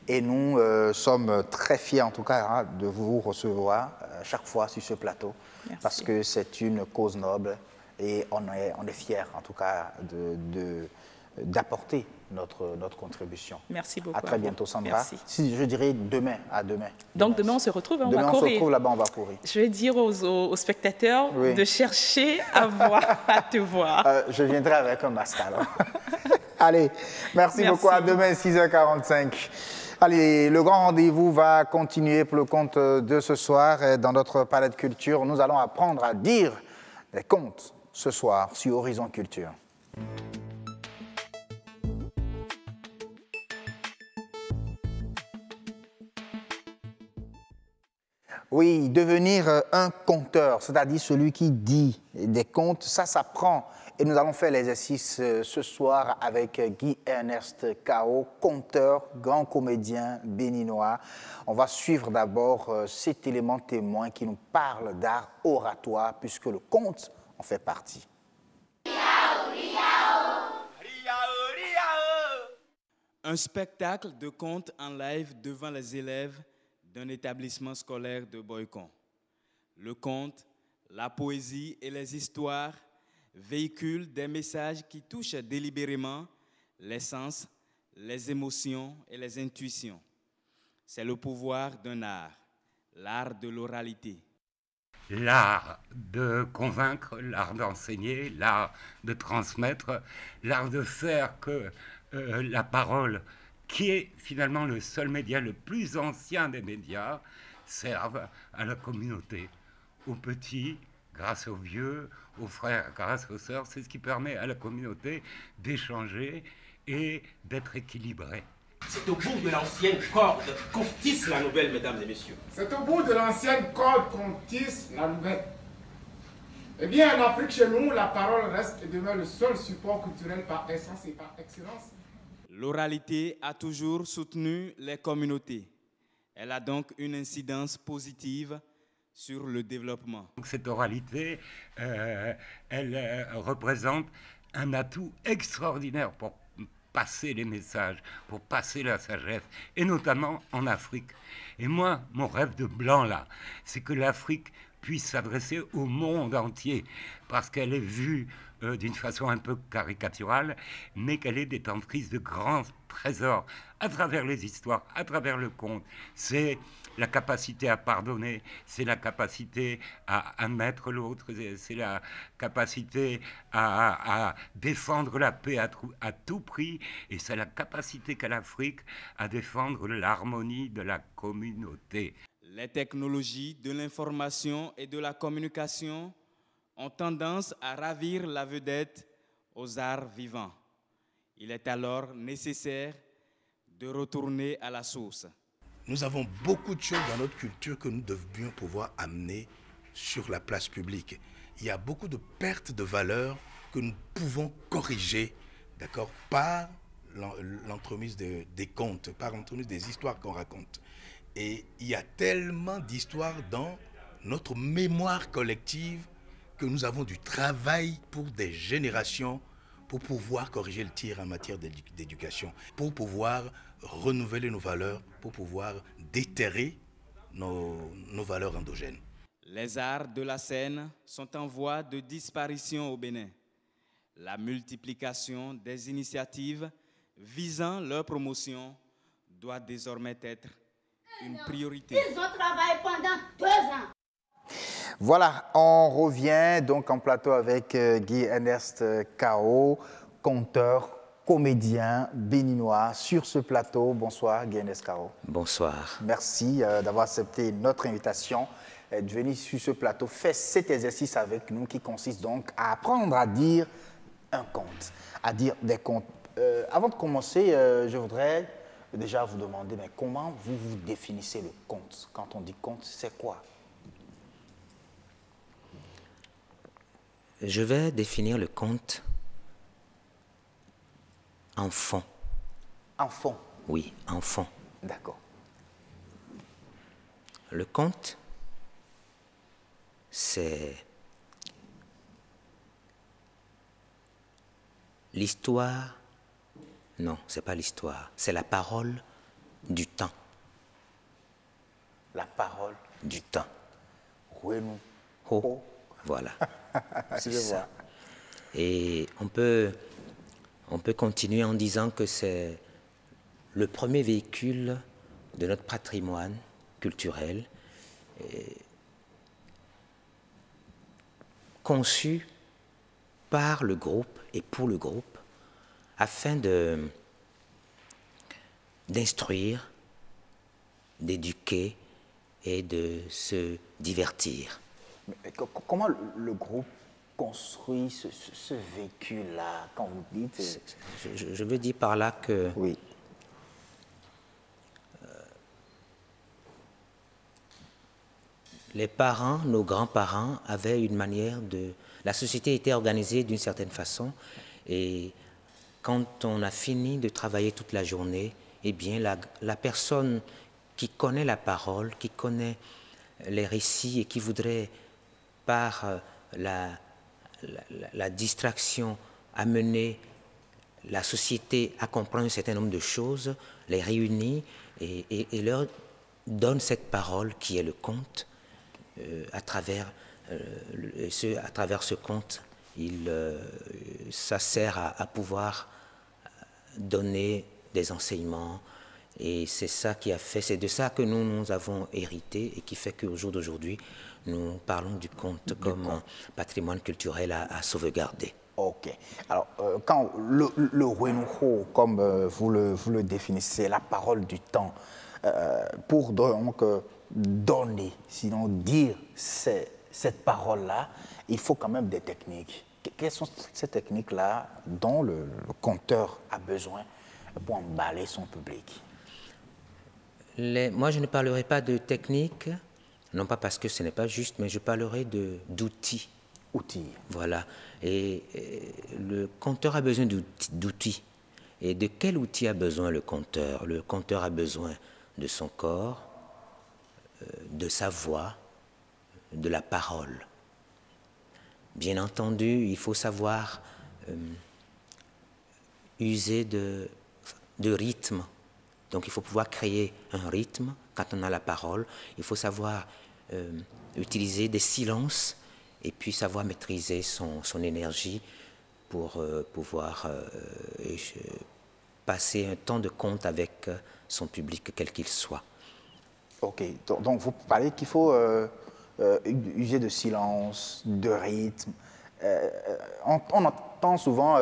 Et nous sommes très fiers, en tout cas, de vous recevoir chaque fois sur ce plateau. Merci. Parce que c'est une cause noble et on est fiers, en tout cas, d'apporter notre contribution. Merci beaucoup. À très bientôt, Sandra. Merci. Si je dirais demain, à demain. Donc demain, on se retrouve, on va courir. Demain, on se retrouve là-bas, on va courir. Je vais dire aux spectateurs de chercher à te voir. Je viendrai avec un masque, alors. Allez, merci beaucoup. À demain, 6h45. Allez, le grand rendez-vous va continuer pour le compte de ce soir. Dans notre palette culture, nous allons apprendre à dire des contes ce soir sur Horizon Culture. Oui, devenir un conteur, c'est-à-dire celui qui dit des contes, ça s'apprend. Et nous allons faire l'exercice ce soir avec Guy-Ernest Kao, conteur, grand comédien béninois. On va suivre d'abord cet élément témoin qui nous parle d'art oratoire, puisque le conte en fait partie. Un spectacle de contes en live devant les élèves d'un établissement scolaire de Boycon. Le conte, la poésie et les histoires véhiculent des messages qui touchent délibérément les sens, les émotions et les intuitions. C'est le pouvoir d'un art, l'art de l'oralité. L'art de convaincre, l'art d'enseigner, l'art de transmettre, l'art de faire que la parole, qui est finalement le seul média, le plus ancien des médias, serve à la communauté, aux petits, grâce aux vieux, aux frères, grâce aux sœurs. C'est ce qui permet à la communauté d'échanger et d'être équilibrée. C'est au bout de l'ancienne corde qu'on tisse la nouvelle, mesdames et messieurs. C'est au bout de l'ancienne corde qu'on tisse la nouvelle. Eh bien, en Afrique, chez nous, la parole reste et demeure le seul support culturel par essence et par excellence. L'oralité a toujours soutenu les communautés. Elle a donc une incidence positive sur le développement. Cette oralité, elle représente un atout extraordinaire pour passer les messages, pour passer la sagesse, et notamment en Afrique. Et moi, mon rêve de blanc, là, c'est que l'Afrique puisse s'adresser au monde entier, parce qu'elle est vue d'une façon un peu caricaturale, mais qu'elle est détentrice de grands trésors à travers les histoires, à travers le conte. C'est la capacité à pardonner, c'est la capacité à admettre l'autre, c'est la capacité à défendre la paix à tout prix, et c'est la capacité qu'a l'Afrique à défendre l'harmonie de la communauté. Les technologies de l'information et de la communication ont tendance à ravir la vedette aux arts vivants. Il est alors nécessaire de retourner à la source. Nous avons beaucoup de choses dans notre culture que nous devrions pouvoir amener sur la place publique. Il y a beaucoup de pertes de valeur que nous pouvons corriger, d'accord, par l'entremise des contes, par l'entremise des histoires qu'on raconte. Et il y a tellement d'histoires dans notre mémoire collective que nous avons du travail pour des générations pour pouvoir corriger le tir en matière d'éducation, pour pouvoir renouveler nos valeurs, pour pouvoir déterrer nos valeurs endogènes. Les arts de la scène sont en voie de disparition au Bénin. La multiplication des initiatives visant leur promotion doit désormais être une priorité. Ils ont travaillé pendant 2 ans. Voilà, on revient donc en plateau avec Guy-Ernest Kao, conteur, comédien béninois sur ce plateau. Bonsoir Guy-Ernest Kao. Bonsoir. Merci d'avoir accepté notre invitation, de venir sur ce plateau, faire cet exercice avec nous qui consiste donc à apprendre à dire un conte, à dire des contes. Avant de commencer, je voudrais déjà vous demander, mais comment vous définissez le conte? Quand on dit conte, c'est quoi? Je vais définir le conte en fond. En fond? Oui, en fond. D'accord. Le conte, c'est l'histoire. Non, c'est pas l'histoire, c'est la parole du temps. La parole du temps. Renou. Ho. Voilà. C'est ça. Vois. Et on peut continuer en disant que c'est le premier véhicule de notre patrimoine culturel conçu par le groupe et pour le groupe afin d'instruire, d'éduquer et de se divertir. Mais comment le groupe construit ce véhicule-là, quand vous dites... Je veux dire par là que... Oui. les parents, nos grands-parents avaient une manière de... La société était organisée d'une certaine façon et quand on a fini de travailler toute la journée, eh bien la personne qui connaît la parole, qui connaît les récits et qui voudrait par la distraction amener la société à comprendre un certain nombre de choses, les réunit et leur donne cette parole qui est le conte. À travers ce conte, ça sert à pouvoir donner des enseignements et c'est ça qui a fait, c'est de ça que nous avons hérité et qui fait qu'au jour d'aujourd'hui, nous parlons du conte comme un patrimoine culturel à sauvegarder. Ok. Alors, quand le Wenhuo, comme vous le définissez, la parole du temps, pour donc donner, sinon dire cette parole-là, il faut quand même des techniques. Quelles sont ces techniques-là dont le conteur a besoin pour emballer son public? Moi, je ne parlerai pas de technique, non pas parce que ce n'est pas juste, mais je parlerai d'outils. Outils. Voilà. Et le conteur a besoin d'outils. Et de quel outil a besoin le conteur? Le conteur a besoin de son corps, de sa voix, de la parole. Bien entendu, il faut savoir user de rythme. Donc il faut pouvoir créer un rythme quand on a la parole. Il faut savoir utiliser des silences et puis savoir maîtriser son énergie pour pouvoir passer un temps de conte avec son public, quel qu'il soit. Ok, donc vous parlez qu'il faut user de silence, de rythme. On entend souvent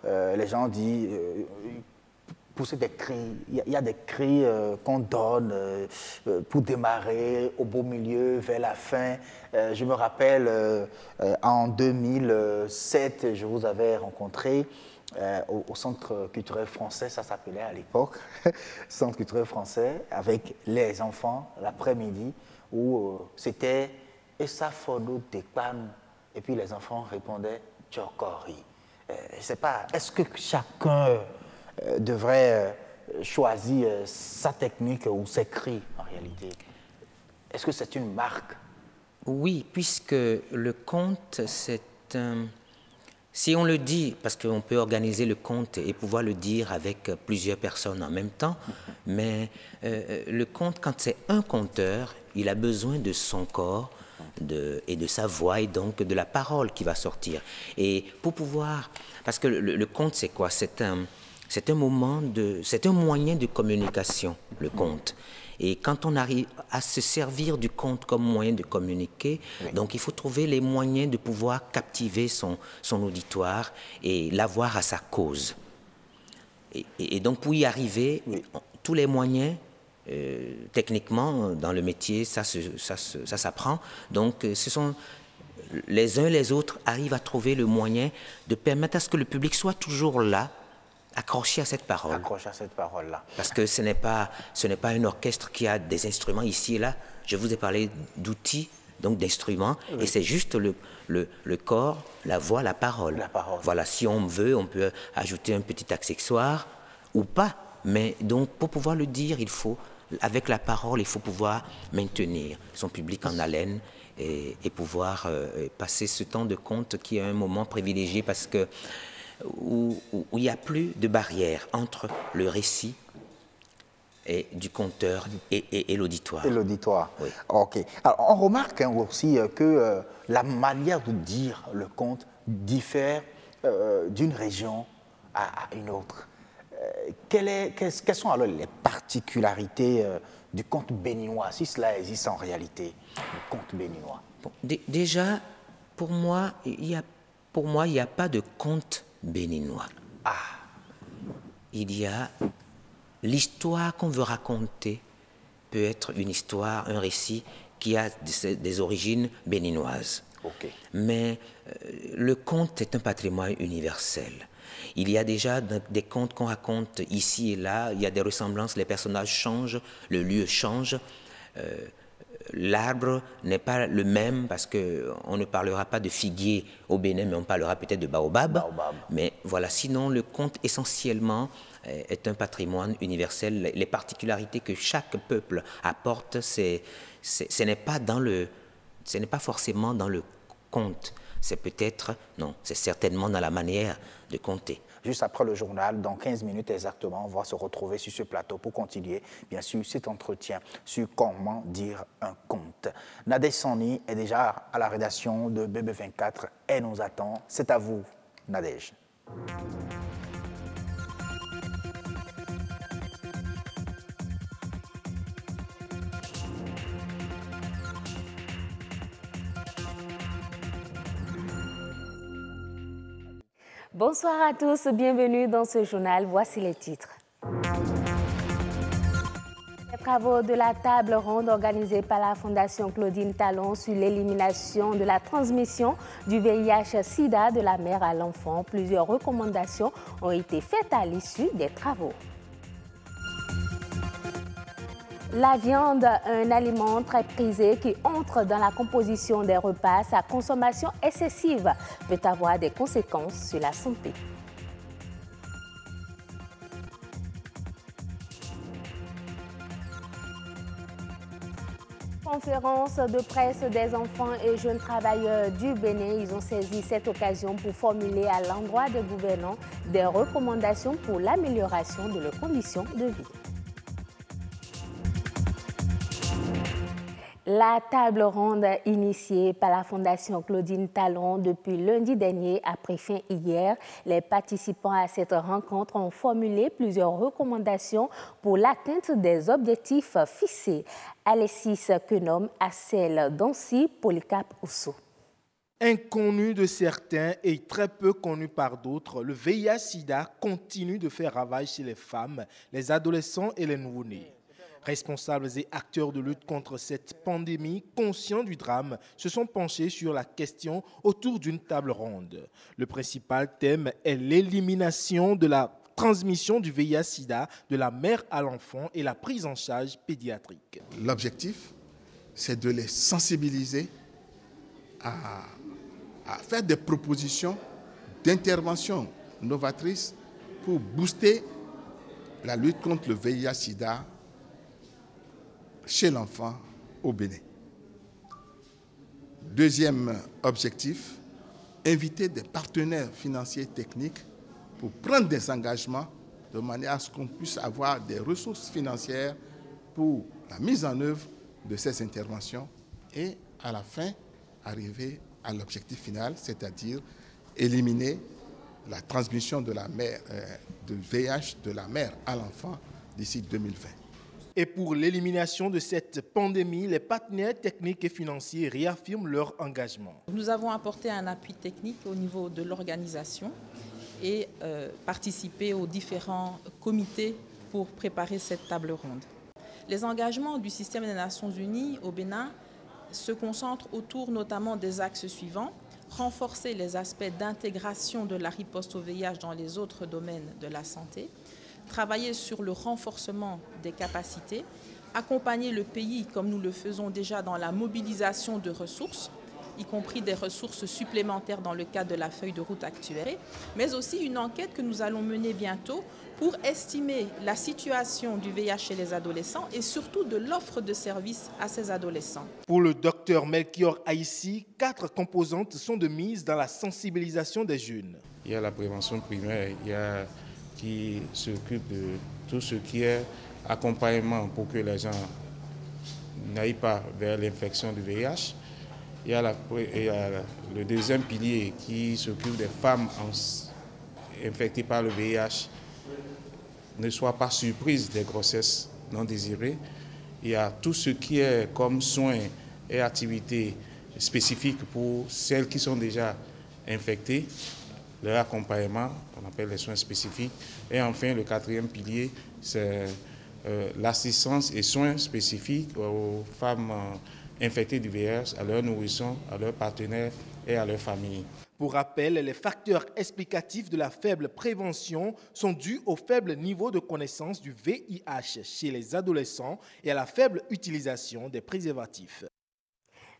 les gens dire, pousser des cris. Il y a des cris qu'on donne pour démarrer, au beau milieu, vers la fin. Je me rappelle, en 2007, je vous avais rencontré au Centre culturel français, ça s'appelait à l'époque, Centre culturel français, avec les enfants, l'après-midi, où c'était « Essa fono déclame » et puis les enfants répondaient « Tchokori ». Je ne sais pas, est-ce que chacun devrait choisir sa technique ou ses cris en réalité? Est-ce que c'est une marque? Oui, puisque le conte, c'est un... Si on le dit, parce qu'on peut organiser le conte et pouvoir le dire avec plusieurs personnes en même temps, mais le conte, quand c'est un conteur, il a besoin de son corps et de sa voix et donc de la parole qui va sortir. Et pour pouvoir... Parce que le conte, c'est quoi? C'est un moyen de communication, le conte. Et quand on arrive à se servir du conte comme moyen de communiquer, oui. Donc il faut trouver les moyens de pouvoir captiver son auditoire et l'avoir à sa cause. Et donc pour y arriver, oui. Tous les moyens, techniquement, dans le métier, ça s'apprend. Donc ce sont les uns les autres arrivent à trouver le moyen de permettre à ce que le public soit toujours là, accroché à cette parole. Accroché à cette parole-là. Parce que ce n'est pas un orchestre qui a des instruments ici et là. Je vous ai parlé d'outils, donc d'instruments, oui. Et c'est juste le corps, la voix, la parole. La parole. Voilà, si on veut, on peut ajouter un petit accessoire ou pas. Mais donc, pour pouvoir le dire, il faut, avec la parole, il faut pouvoir maintenir son public en haleine et pouvoir passer ce temps de conte qui est un moment privilégié parce que où il n'y a plus de barrière entre le récit et du conteur et l'auditoire. Et l'auditoire, oui. Ok. Alors, on remarque aussi que la manière de dire le conte diffère d'une région à une autre. Quelles sont alors les particularités du conte béninois, si cela existe en réalité, le conte béninois? Bon, déjà, pour moi, il n'y a pas de conte béninois. Ah. Il y a l'histoire qu'on veut raconter peut être une histoire, un récit qui a des origines béninoises. Okay. Mais le conte est un patrimoine universel. Il y a déjà des contes qu'on raconte ici et là, il y a des ressemblances, les personnages changent, le lieu change, l'arbre n'est pas le même parce qu'on ne parlera pas de figuier au Bénin, mais on parlera peut-être de baobab. Mais voilà, sinon le conte essentiellement est un patrimoine universel. Les particularités que chaque peuple apporte, ce n'est pas forcément dans le conte. C'est peut-être, non, c'est certainement dans la manière de conter. Juste après le journal, dans 15 minutes exactement, on va se retrouver sur ce plateau pour continuer, bien sûr, cet entretien sur comment dire un conte. Nadège Sani est déjà à la rédaction de BB24 et nous attend. C'est à vous, Nadège. Bonsoir à tous, bienvenue dans ce journal. Voici les titres. Les travaux de la table ronde organisée par la Fondation Claudine Talon sur l'élimination de la transmission du VIH-Sida de la mère à l'enfant. Plusieurs recommandations ont été faites à l'issue des travaux. La viande, un aliment très prisé qui entre dans la composition des repas, sa consommation excessive peut avoir des conséquences sur la santé. Conférence de presse des enfants et jeunes travailleurs du Bénin, ils ont saisi cette occasion pour formuler à l'endroit des gouvernants des recommandations pour l'amélioration de leurs conditions de vie. La table ronde initiée par la Fondation Claudine Talon depuis lundi dernier a pris fin hier. Les participants à cette rencontre ont formulé plusieurs recommandations pour l'atteinte des objectifs fixés. Alexis Kenom, Assel Dancy, Polycap Ousso. Inconnu de certains et très peu connu par d'autres, le VIH-Sida continue de faire ravage chez les femmes, les adolescents et les nouveau-nés. Responsables et acteurs de lutte contre cette pandémie, conscients du drame, se sont penchés sur la question autour d'une table ronde. Le principal thème est l'élimination de la transmission du VIH-Sida de la mère à l'enfant et la prise en charge pédiatrique. L'objectif, c'est de les sensibiliser à faire des propositions d'intervention novatrices pour booster la lutte contre le VIH-Sida chez l'enfant au Bénin. Deuxième objectif, inviter des partenaires financiers et techniques pour prendre des engagements de manière à ce qu'on puisse avoir des ressources financières pour la mise en œuvre de ces interventions et à la fin, arriver à l'objectif final, c'est-à-dire éliminer la transmission de la mère, de VIH de la mère à l'enfant d'ici 2020. Et pour l'élimination de cette pandémie, les partenaires techniques et financiers réaffirment leur engagement. Nous avons apporté un appui technique au niveau de l'organisation et participé aux différents comités pour préparer cette table ronde. Les engagements du système des Nations Unies au Bénin se concentrent autour notamment des axes suivants: renforcer les aspects d'intégration de la riposte au VIH dans les autres domaines de la santé, travailler sur le renforcement des capacités, accompagner le pays comme nous le faisons déjà dans la mobilisation de ressources, y compris des ressources supplémentaires dans le cadre de la feuille de route actuelle, mais aussi une enquête que nous allons mener bientôt pour estimer la situation du VIH chez les adolescents et surtout de l'offre de services à ces adolescents. Pour le docteur Melchior Aïssi, 4 composantes sont de mise dans la sensibilisation des jeunes. Il y a la prévention primaire, il y a qui s'occupe de tout ce qui est accompagnement pour que les gens n'aillent pas vers l'infection du VIH. Il y a le deuxième pilier qui s'occupe des femmes infectées par le VIH, ne soient pas surprises des grossesses non désirées. Il y a tout ce qui est comme soins et activités spécifiques pour celles qui sont déjà infectées, leur accompagnement, on appelle les soins spécifiques. Et enfin, le quatrième pilier, c'est l'assistance et soins spécifiques aux femmes infectées du VIH, à leurs nourrissons, à leurs partenaires et à leurs familles. Pour rappel, les facteurs explicatifs de la faible prévention sont dus au faible niveau de connaissance du VIH chez les adolescents et à la faible utilisation des préservatifs.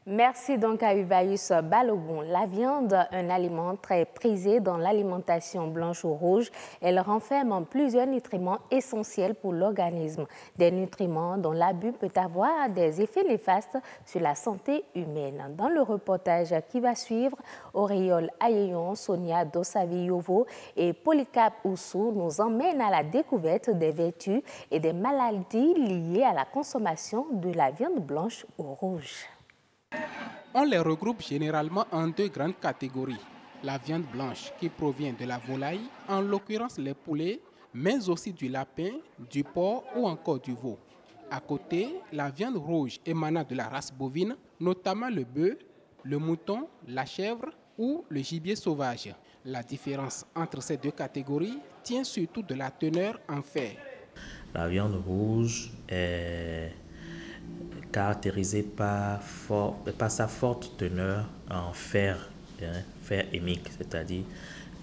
Merci donc à Uvaïus Balogun. La viande, un aliment très prisé dans l'alimentation blanche ou rouge, elle renferme plusieurs nutriments essentiels pour l'organisme. Des nutriments dont l'abus peut avoir des effets néfastes sur la santé humaine. Dans le reportage qui va suivre, Auréole Ayeyon, Sonia Dosavi-Yovo et Polycap Oussou nous emmènent à la découverte des vertus et des maladies liées à la consommation de la viande blanche ou rouge. On les regroupe généralement en deux grandes catégories. La viande blanche qui provient de la volaille, en l'occurrence les poulets, mais aussi du lapin, du porc ou encore du veau. À côté, la viande rouge émanant de la race bovine, notamment le bœuf, le mouton, la chèvre ou le gibier sauvage. La différence entre ces deux catégories tient surtout de la teneur en fer. La viande rouge est caractérisée par sa forte teneur en fer, fer hémique, c'est-à-dire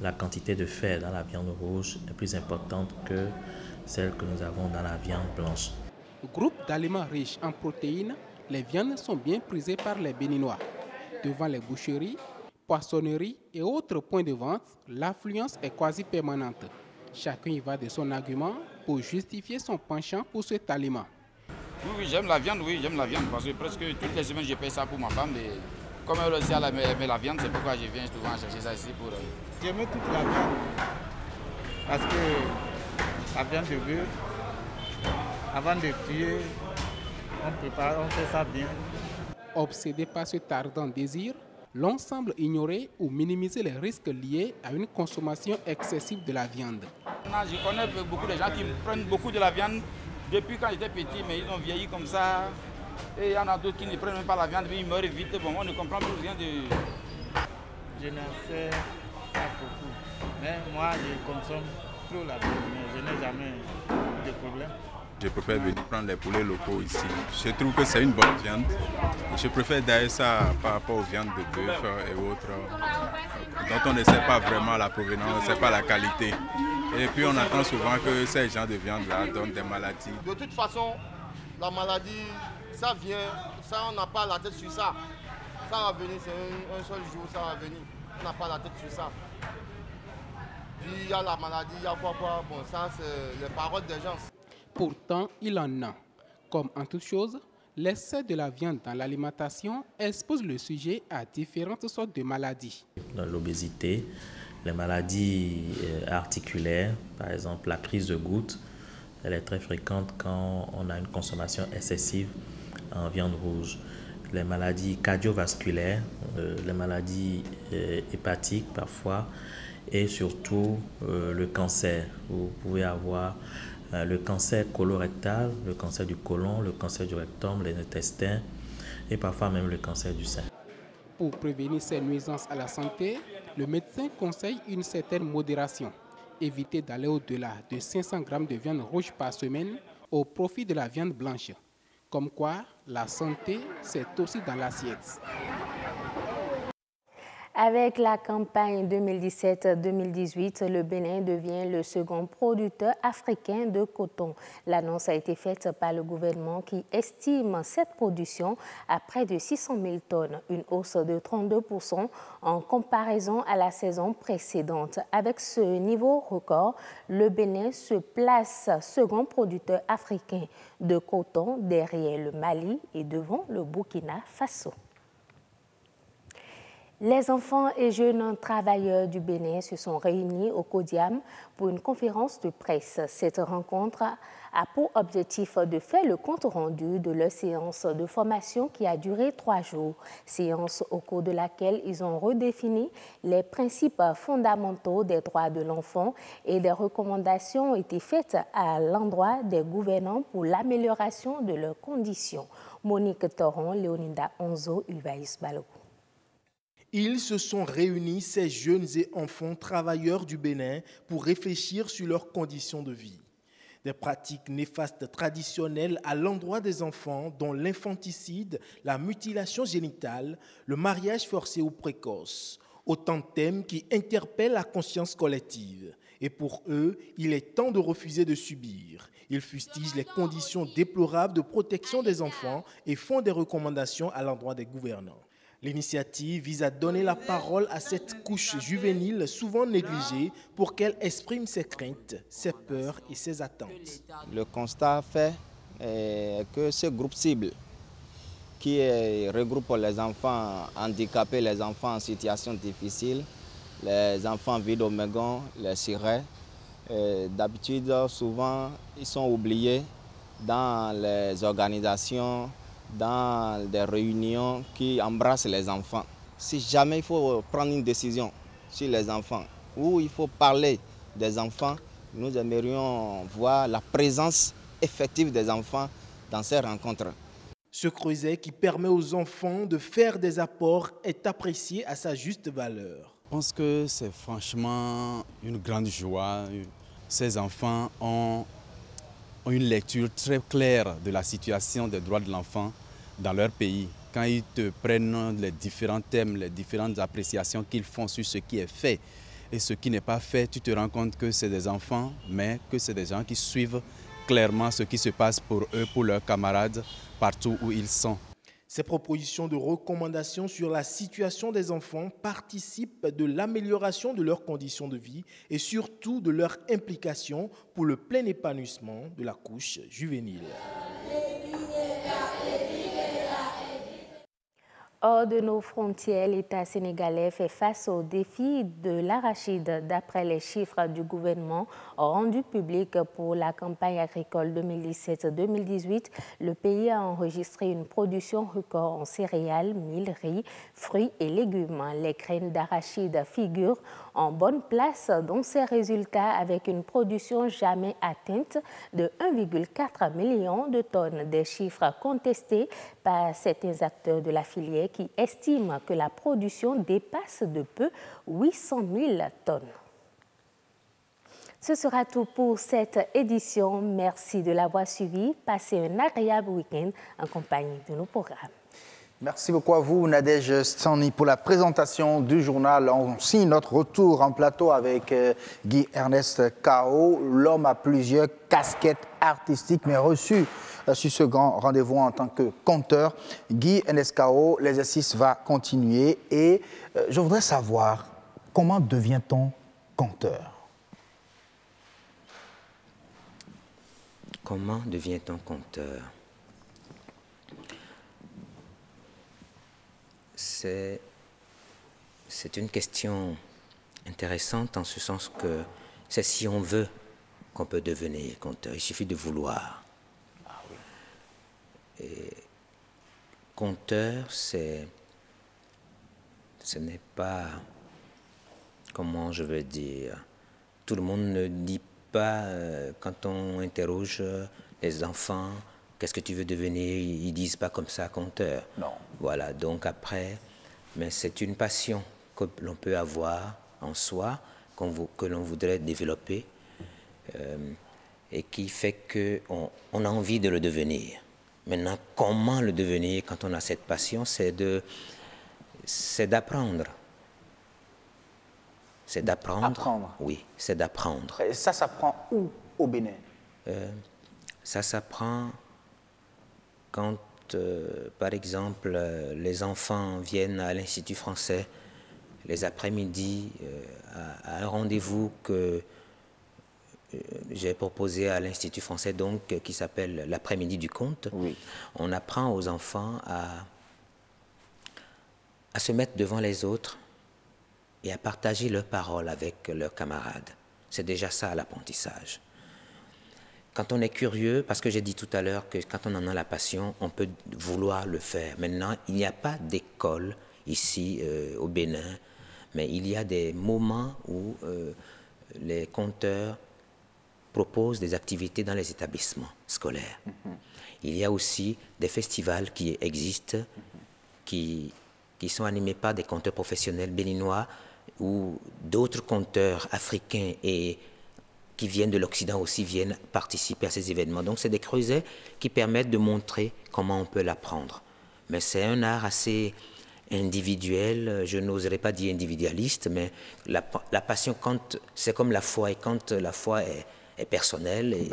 la quantité de fer dans la viande rouge est plus importante que celle que nous avons dans la viande blanche. Groupe d'aliments riches en protéines, les viandes sont bien prisées par les Béninois. Devant les boucheries, poissonneries et autres points de vente, l'affluence est quasi permanente. Chacun y va de son argument pour justifier son penchant pour cet aliment. Oui, j'aime la viande, parce que presque toutes les semaines je paye ça pour ma femme. Et comme elle aussi aime la viande, c'est pourquoi je viens souvent chercher ça ici pour elle. J'aime toute la viande, parce que la viande de bœuf, avant de tuer, on fait ça bien. Obsédé par ce ardent désir, l'on semble ignorer ou minimiser les risques liés à une consommation excessive de la viande. Je connais beaucoup de gens qui prennent beaucoup de la viande depuis quand j'étais petit, mais ils ont vieilli comme ça. Et il y en a d'autres qui ne prennent même pas la viande, mais ils meurent vite. Bon, on ne comprend plus rien de... Je n'en sais pas beaucoup, mais moi je consomme trop la viande, mais je n'ai jamais eu de problème. Je préfère venir prendre les poulets locaux ici. Je trouve que c'est une bonne viande. Je préfère d'ailleurs ça par rapport aux viandes de bœuf et autres, dont on ne sait pas vraiment la provenance, on ne sait pas la qualité. Et puis on entend souvent que ces genres de viande-là donnent des maladies. De toute façon, la maladie, ça vient, ça on n'a pas la tête sur ça. Ça va venir, c'est un seul jour, ça va venir. On n'a pas la tête sur ça. Puis il y a la maladie, il y a quoi, bon ça c'est les paroles des gens. Pourtant, il en a. Comme en toute chose, l'essai de la viande dans l'alimentation expose le sujet à différentes sortes de maladies. Dans l'obésité, les maladies articulaires, par exemple la crise de goutte, elle est très fréquente quand on a une consommation excessive en viande rouge. Les maladies cardiovasculaires, les maladies hépatiques parfois, et surtout le cancer. Vous pouvez avoir le cancer colorectal, le cancer du côlon, le cancer du rectum, les intestins et parfois même le cancer du sein. Pour prévenir ces nuisances à la santé, le médecin conseille une certaine modération. Éviter d'aller au-delà de 500 grammes de viande rouge par semaine au profit de la viande blanche. Comme quoi, la santé, c'est aussi dans l'assiette. Avec la campagne 2017-2018, le Bénin devient le second producteur africain de coton. L'annonce a été faite par le gouvernement qui estime cette production à près de 600 000 tonnes, une hausse de 32% en comparaison à la saison précédente. Avec ce niveau record, le Bénin se place second producteur africain de coton derrière le Mali et devant le Burkina Faso. Les enfants et jeunes travailleurs du Bénin se sont réunis au CODIAM pour une conférence de presse. Cette rencontre a pour objectif de faire le compte-rendu de leur séance de formation qui a duré 3 jours. Séance au cours de laquelle ils ont redéfini les principes fondamentaux des droits de l'enfant et des recommandations ont été faites à l'endroit des gouvernants pour l'amélioration de leurs conditions. Monique Toron, Léonida Onzo, Uvaïs Balogun. Ils se sont réunis, ces jeunes et enfants travailleurs du Bénin, pour réfléchir sur leurs conditions de vie. Des pratiques néfastes traditionnelles à l'endroit des enfants, dont l'infanticide, la mutilation génitale, le mariage forcé ou précoce, Autant de thèmes qui interpellent la conscience collective. Et pour eux, il est temps de refuser de subir. Ils fustigent les conditions déplorables de protection des enfants et font des recommandations à l'endroit des gouvernants. L'initiative vise à donner la parole à cette couche juvénile souvent négligée pour qu'elle exprime ses craintes, ses peurs et ses attentes. Le constat fait est que ce groupe cible qui regroupe les enfants handicapés, les enfants en situation difficile, les enfants vides au mégon, les sirènes, d'habitude, souvent, ils sont oubliés dans les organisations, dans des réunions qui embrassent les enfants. Si jamais il faut prendre une décision sur les enfants, ou il faut parler des enfants, nous aimerions voir la présence effective des enfants dans ces rencontres. Ce creuset qui permet aux enfants de faire des apports est apprécié à sa juste valeur. Je pense que c'est franchement une grande joie. Ces enfants ont une lecture très claire de la situation des droits de l'enfant dans leur pays. Quand ils te prennent les différents thèmes, les différentes appréciations qu'ils font sur ce qui est fait et ce qui n'est pas fait, tu te rends compte que c'est des enfants, mais que c'est des gens qui suivent clairement ce qui se passe pour eux, pour leurs camarades, partout où ils sont. Ces propositions de recommandations sur la situation des enfants participent de l'amélioration de leurs conditions de vie et surtout de leur implication pour le plein épanouissement de la couche juvénile. Hors de nos frontières, l'État sénégalais fait face au défi de l'arachide. D'après les chiffres du gouvernement rendus publics pour la campagne agricole 2017-2018, le pays a enregistré une production record en céréales, mil, riz, fruits et légumes. Les graines d'arachide figurent en bonne place dans ces résultats avec une production jamais atteinte de 1,4 million de tonnes. Des chiffres contestés par certains acteurs de la filière qui estiment que la production dépasse de peu 800 000 tonnes. Ce sera tout pour cette édition. Merci de l'avoir suivi. Passez un agréable week-end en compagnie de nos programmes. Merci beaucoup à vous, Nadège Stani, pour la présentation du journal. On signe notre retour en plateau avec Guy-Ernest Kao, l'homme à plusieurs casquettes artistiques, mais reçu sur ce grand rendez-vous en tant que conteur. Guy-Ernest Kao, l'exercice va continuer et je voudrais savoir comment devient-on conteur? Comment devient-on conteur? C'est une question intéressante en ce sens que c'est si on veut qu'on peut devenir conteur. Il suffit de vouloir. Ah oui. Et conteur, ce n'est pas, comment je veux dire, tout le monde ne dit pas, quand on interroge les enfants, qu'est-ce que tu veux devenir? Ils disent pas comme ça, conteur. Non. Voilà, donc après, mais c'est une passion que l'on peut avoir en soi, que l'on voudrait développer, et qui fait qu'on a envie de le devenir. Maintenant, comment le devenir quand on a cette passion? C'est d'apprendre. C'est d'apprendre. Apprendre. Oui, c'est d'apprendre. Et ça s'apprend où au Bénin? Ça s'apprend quand, par exemple, les enfants viennent à l'Institut français les après-midi à un rendez-vous que j'ai proposé à l'Institut français, donc, qui s'appelle l'après-midi du conte. Oui. On apprend aux enfants à se mettre devant les autres et à partager leurs paroles avec leurs camarades. C'est déjà ça l'apprentissage. Quand on est curieux, parce que j'ai dit tout à l'heure que quand on en a la passion, on peut vouloir le faire. Maintenant, il n'y a pas d'école ici au Bénin, mais il y a des moments où les conteurs proposent des activités dans les établissements scolaires. Il y a aussi des festivals qui existent, qui sont animés par des conteurs professionnels béninois ou d'autres conteurs africains et qui viennent de l'Occident aussi viennent participer à ces événements. Donc c'est des creusets qui permettent de montrer comment on peut l'apprendre. Mais c'est un art assez individuel, je n'oserais pas dire individualiste, mais la passion, c'est comme la foi, et quand la foi est personnelle, et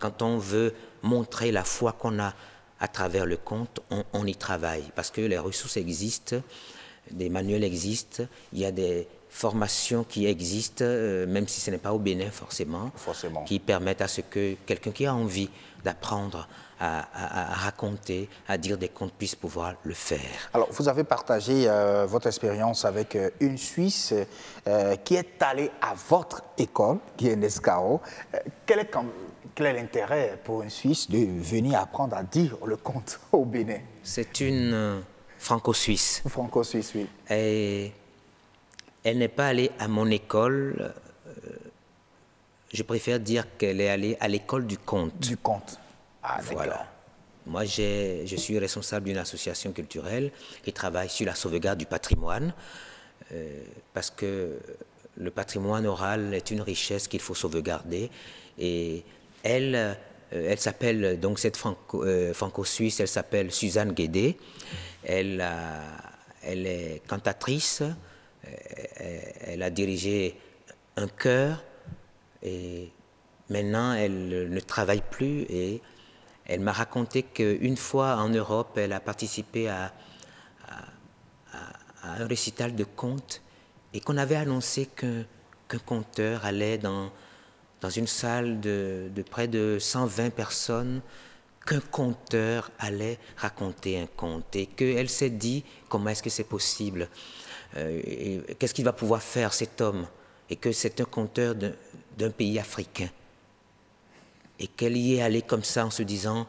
quand on veut montrer la foi qu'on a à travers le conte, on y travaille, parce que les ressources existent, des manuels existent, il y a des formations qui existent, même si ce n'est pas au Bénin forcément, qui permettent à ce que quelqu'un qui a envie d'apprendre à raconter, à dire des contes puisse pouvoir le faire. Alors, vous avez partagé votre expérience avec une Suisse qui est allée à votre école, qui est Nescao. Quel est l'intérêt pour une Suisse de venir apprendre à dire le conte au Bénin? C'est une franco-suisse. Franco-suisse, oui. Et elle n'est pas allée à mon école. Je préfère dire qu'elle est allée à l'école du conte. Du conte. Ah, voilà. Moi, je suis responsable d'une association culturelle qui travaille sur la sauvegarde du patrimoine, parce que le patrimoine oral est une richesse qu'il faut sauvegarder. Et elle s'appelle, donc cette franco-suisse, elle s'appelle Suzanne Guédé. Elle est cantatrice, elle a dirigé un chœur, et maintenant elle ne travaille plus, et elle m'a raconté qu'une fois en Europe, elle a participé à un récital de contes, et qu'on avait annoncé qu'un conteur allait dans une salle de près de 120 personnes, qu'un conteur allait raconter un conte, et qu'elle s'est dit comment est-ce que c'est possible, qu'est-ce qu'il va pouvoir faire cet homme, et que c'est un conteur d'un pays africain, et qu'elle y est allée comme ça en se disant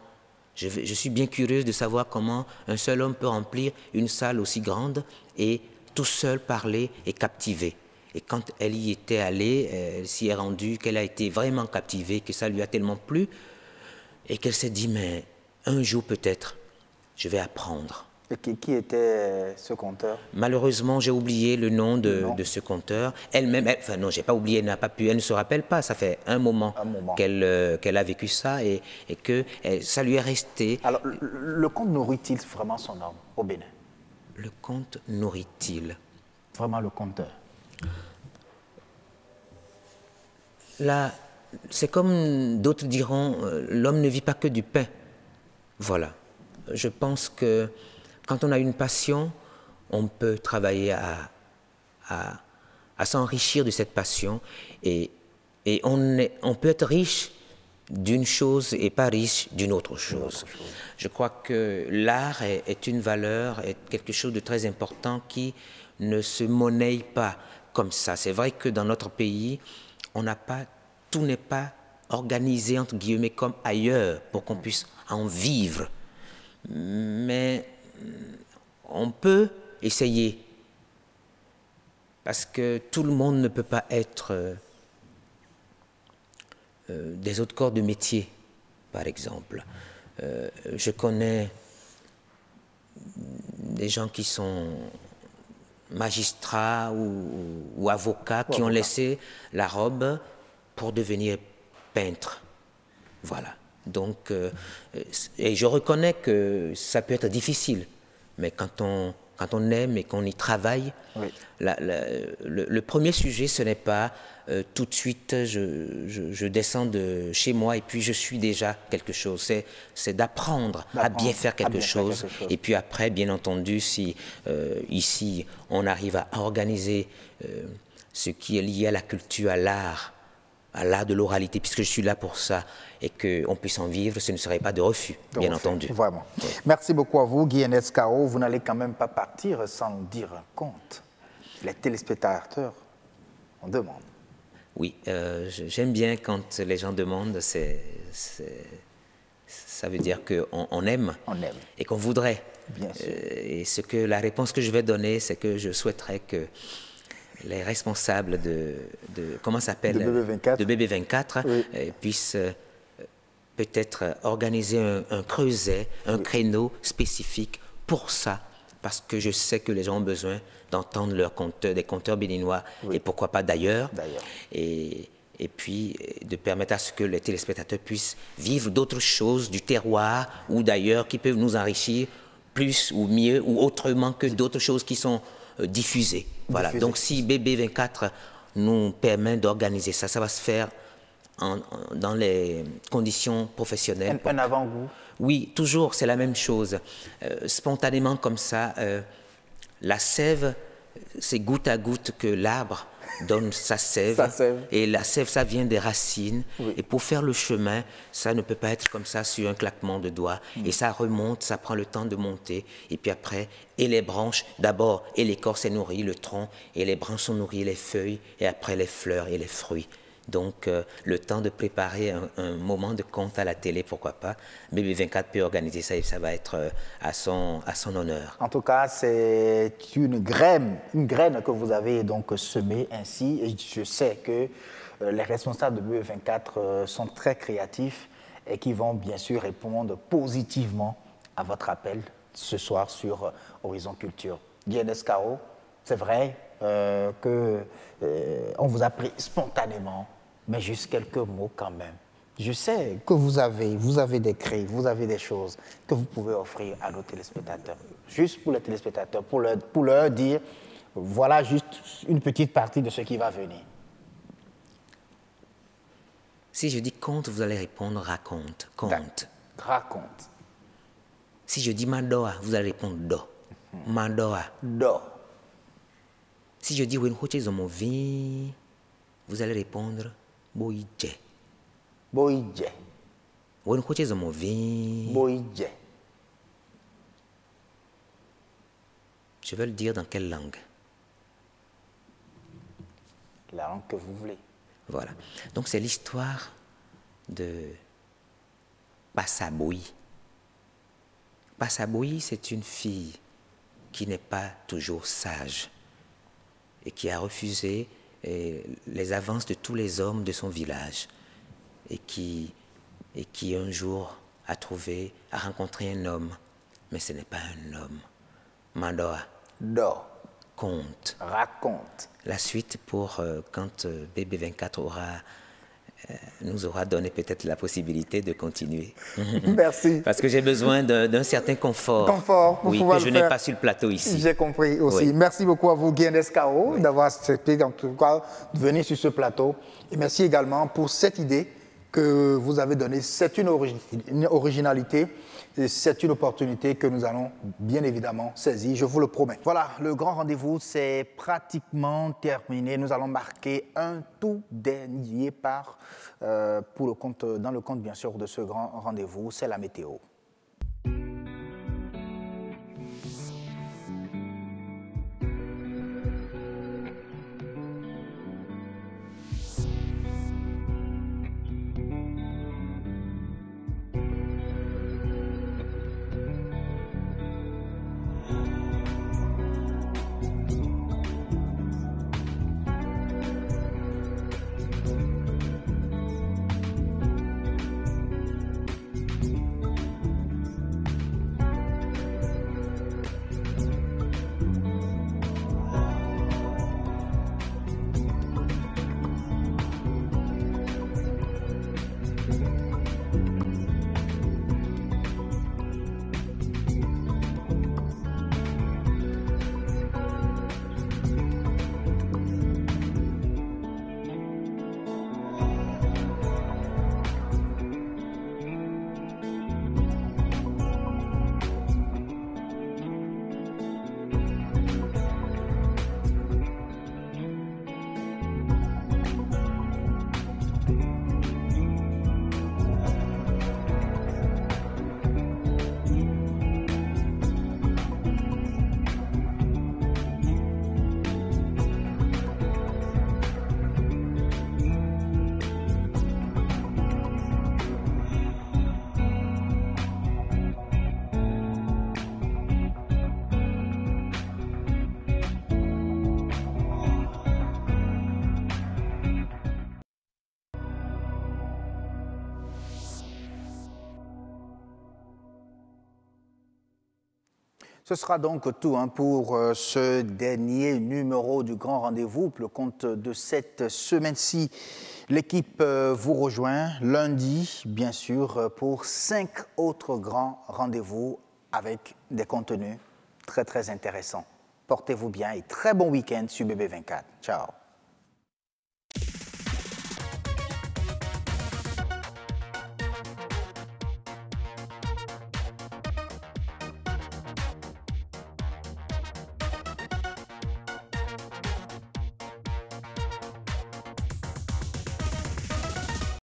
je suis bien curieuse de savoir comment un seul homme peut remplir une salle aussi grande et tout seul parler et captiver. Et quand elle y était allée, elle s'y est rendue, qu'elle a été vraiment captivée, que ça lui a tellement plu, et qu'elle s'est dit, mais un jour peut-être, je vais apprendre. Et qui était ce conteur? Malheureusement, j'ai oublié le nom de ce conteur. Elle-même, enfin non, j'ai pas oublié, elle n'a pas pu, elle ne se rappelle pas, ça fait un moment. Qu'elle a vécu ça, et que ça lui est resté. Alors, le conte nourrit-il vraiment son homme au Bénin? Le conte nourrit-il? Vraiment le conteur? Là, c'est comme d'autres diront, l'homme ne vit pas que du pain. Voilà. Je pense que quand on a une passion, on peut travailler à s'enrichir de cette passion, et on peut être riche d'une chose et pas riche d'une autre chose. Je crois que l'art est une valeur, est quelque chose de très important qui ne se monnaie pas comme ça. C'est vrai que dans notre pays, tout n'est pas organisé entre guillemets comme ailleurs pour qu'on puisse en vivre. Mais on peut essayer, parce que tout le monde ne peut pas être des autres corps de métier, par exemple. Je connais des gens qui sont magistrats ou avocats qui ont laissé la robe pour devenir peintre. Voilà. Donc, et je reconnais que ça peut être difficile, mais quand on aime et qu'on y travaille, le premier sujet, ce n'est pas tout de suite je descends de chez moi et puis je suis déjà quelque chose. C'est d'apprendre à bien faire quelque chose. Et puis après, bien entendu, si ici on arrive à organiser ce qui est lié à la culture, à l'art de l'oralité, puisque je suis là pour ça, et qu'on puisse en vivre, ce ne serait pas de refus, bien entendu. Vraiment. Merci beaucoup à vous, Guy Nescao. Vous n'allez quand même pas partir sans dire un conte. Les téléspectateurs en demandent. Oui, j'aime bien quand les gens demandent, ça veut dire qu'on aime, et qu'on voudrait. Bien sûr. Et la réponse que je vais donner, c'est que je souhaiterais que les responsables de comment ça s'appelle, de BB24 puissent peut-être organiser un creuset, un créneau spécifique pour ça, parce que je sais que les gens ont besoin d'entendre des conteurs béninois, et pourquoi pas d'ailleurs, et puis de permettre à ce que les téléspectateurs puissent vivre d'autres choses du terroir ou d'ailleurs qui peuvent nous enrichir plus ou mieux ou autrement que d'autres choses qui sont diffusées. Voilà. Donc si BB24 nous permet d'organiser ça, ça va se faire dans les conditions professionnelles. Un avant-goût. Oui, toujours, c'est la même chose. Spontanément comme ça, la sève, c'est goutte à goutte que l'arbre donne sa sève. Et la sève, ça vient des racines. Oui. Et pour faire le chemin, ça ne peut pas être comme ça sur un claquement de doigts. Et ça remonte, ça prend le temps de monter. Et puis après, et les branches, d'abord, et l'écorce est nourrie, le tronc, et les branches sont nourries, les feuilles, et après les fleurs et les fruits. Donc, le temps de préparer un moment de conte à la télé, pourquoi pas. BB24 peut organiser ça et ça va être à son honneur. En tout cas, c'est une graine que vous avez donc semée ainsi. Et je sais que les responsables de BB24 sont très créatifs et qui vont bien sûr répondre positivement à votre appel ce soir sur Horizon Culture. Guillaume Escaro, c'est vrai qu'on vous a pris spontanément, mais juste quelques mots quand même. Je sais que vous avez des cris, vous avez des choses que vous pouvez offrir à nos téléspectateurs. Juste pour les téléspectateurs, pour leur dire, voilà juste une petite partie de ce qui va venir. Si je dis conte, vous allez répondre raconte, conte. Raconte. Si je dis Mandoa, vous allez répondre do. Mandoa. Do. Si je dis Wenhoche Zomovi, vous allez répondre Boïdje. Boïdje. Wenhoche Zomovi. Boïdje. Je veux le dire dans quelle langue? La langue que vous voulez. Voilà. Donc c'est l'histoire de Passaboui. Passaboui, c'est une fille qui n'est pas toujours sage et qui a refusé les avances de tous les hommes de son village et qui un jour a rencontré un homme, mais ce n'est pas un homme. Mandoa. Do. Conte. Raconte. La suite pour quand BB24 nous aura donné peut-être la possibilité de continuer. Merci. Parce que j'ai besoin d'un certain confort. Confort pour pouvoir que je n'ai pas sur le plateau ici. J'ai compris aussi. Oui. Merci beaucoup à vous, Guillaume Escaro, d'avoir accepté en tout cas de venir sur ce plateau. Et merci également pour cette idée que vous avez donnée. C'est une originalité. C'est une opportunité que nous allons bien évidemment saisir, je vous le promets. Voilà, le grand rendez-vous, c'est pratiquement terminé. Nous allons marquer un tout dernier pas dans le compte, bien sûr, de ce grand rendez-vous, c'est la météo. Ce sera donc tout pour ce dernier numéro du Grand Rendez-vous, le compte de cette semaine-ci. L'équipe vous rejoint lundi, bien sûr, pour 5 autres grands rendez-vous avec des contenus très, très intéressants. Portez-vous bien et très bon week-end sur BB24. Ciao.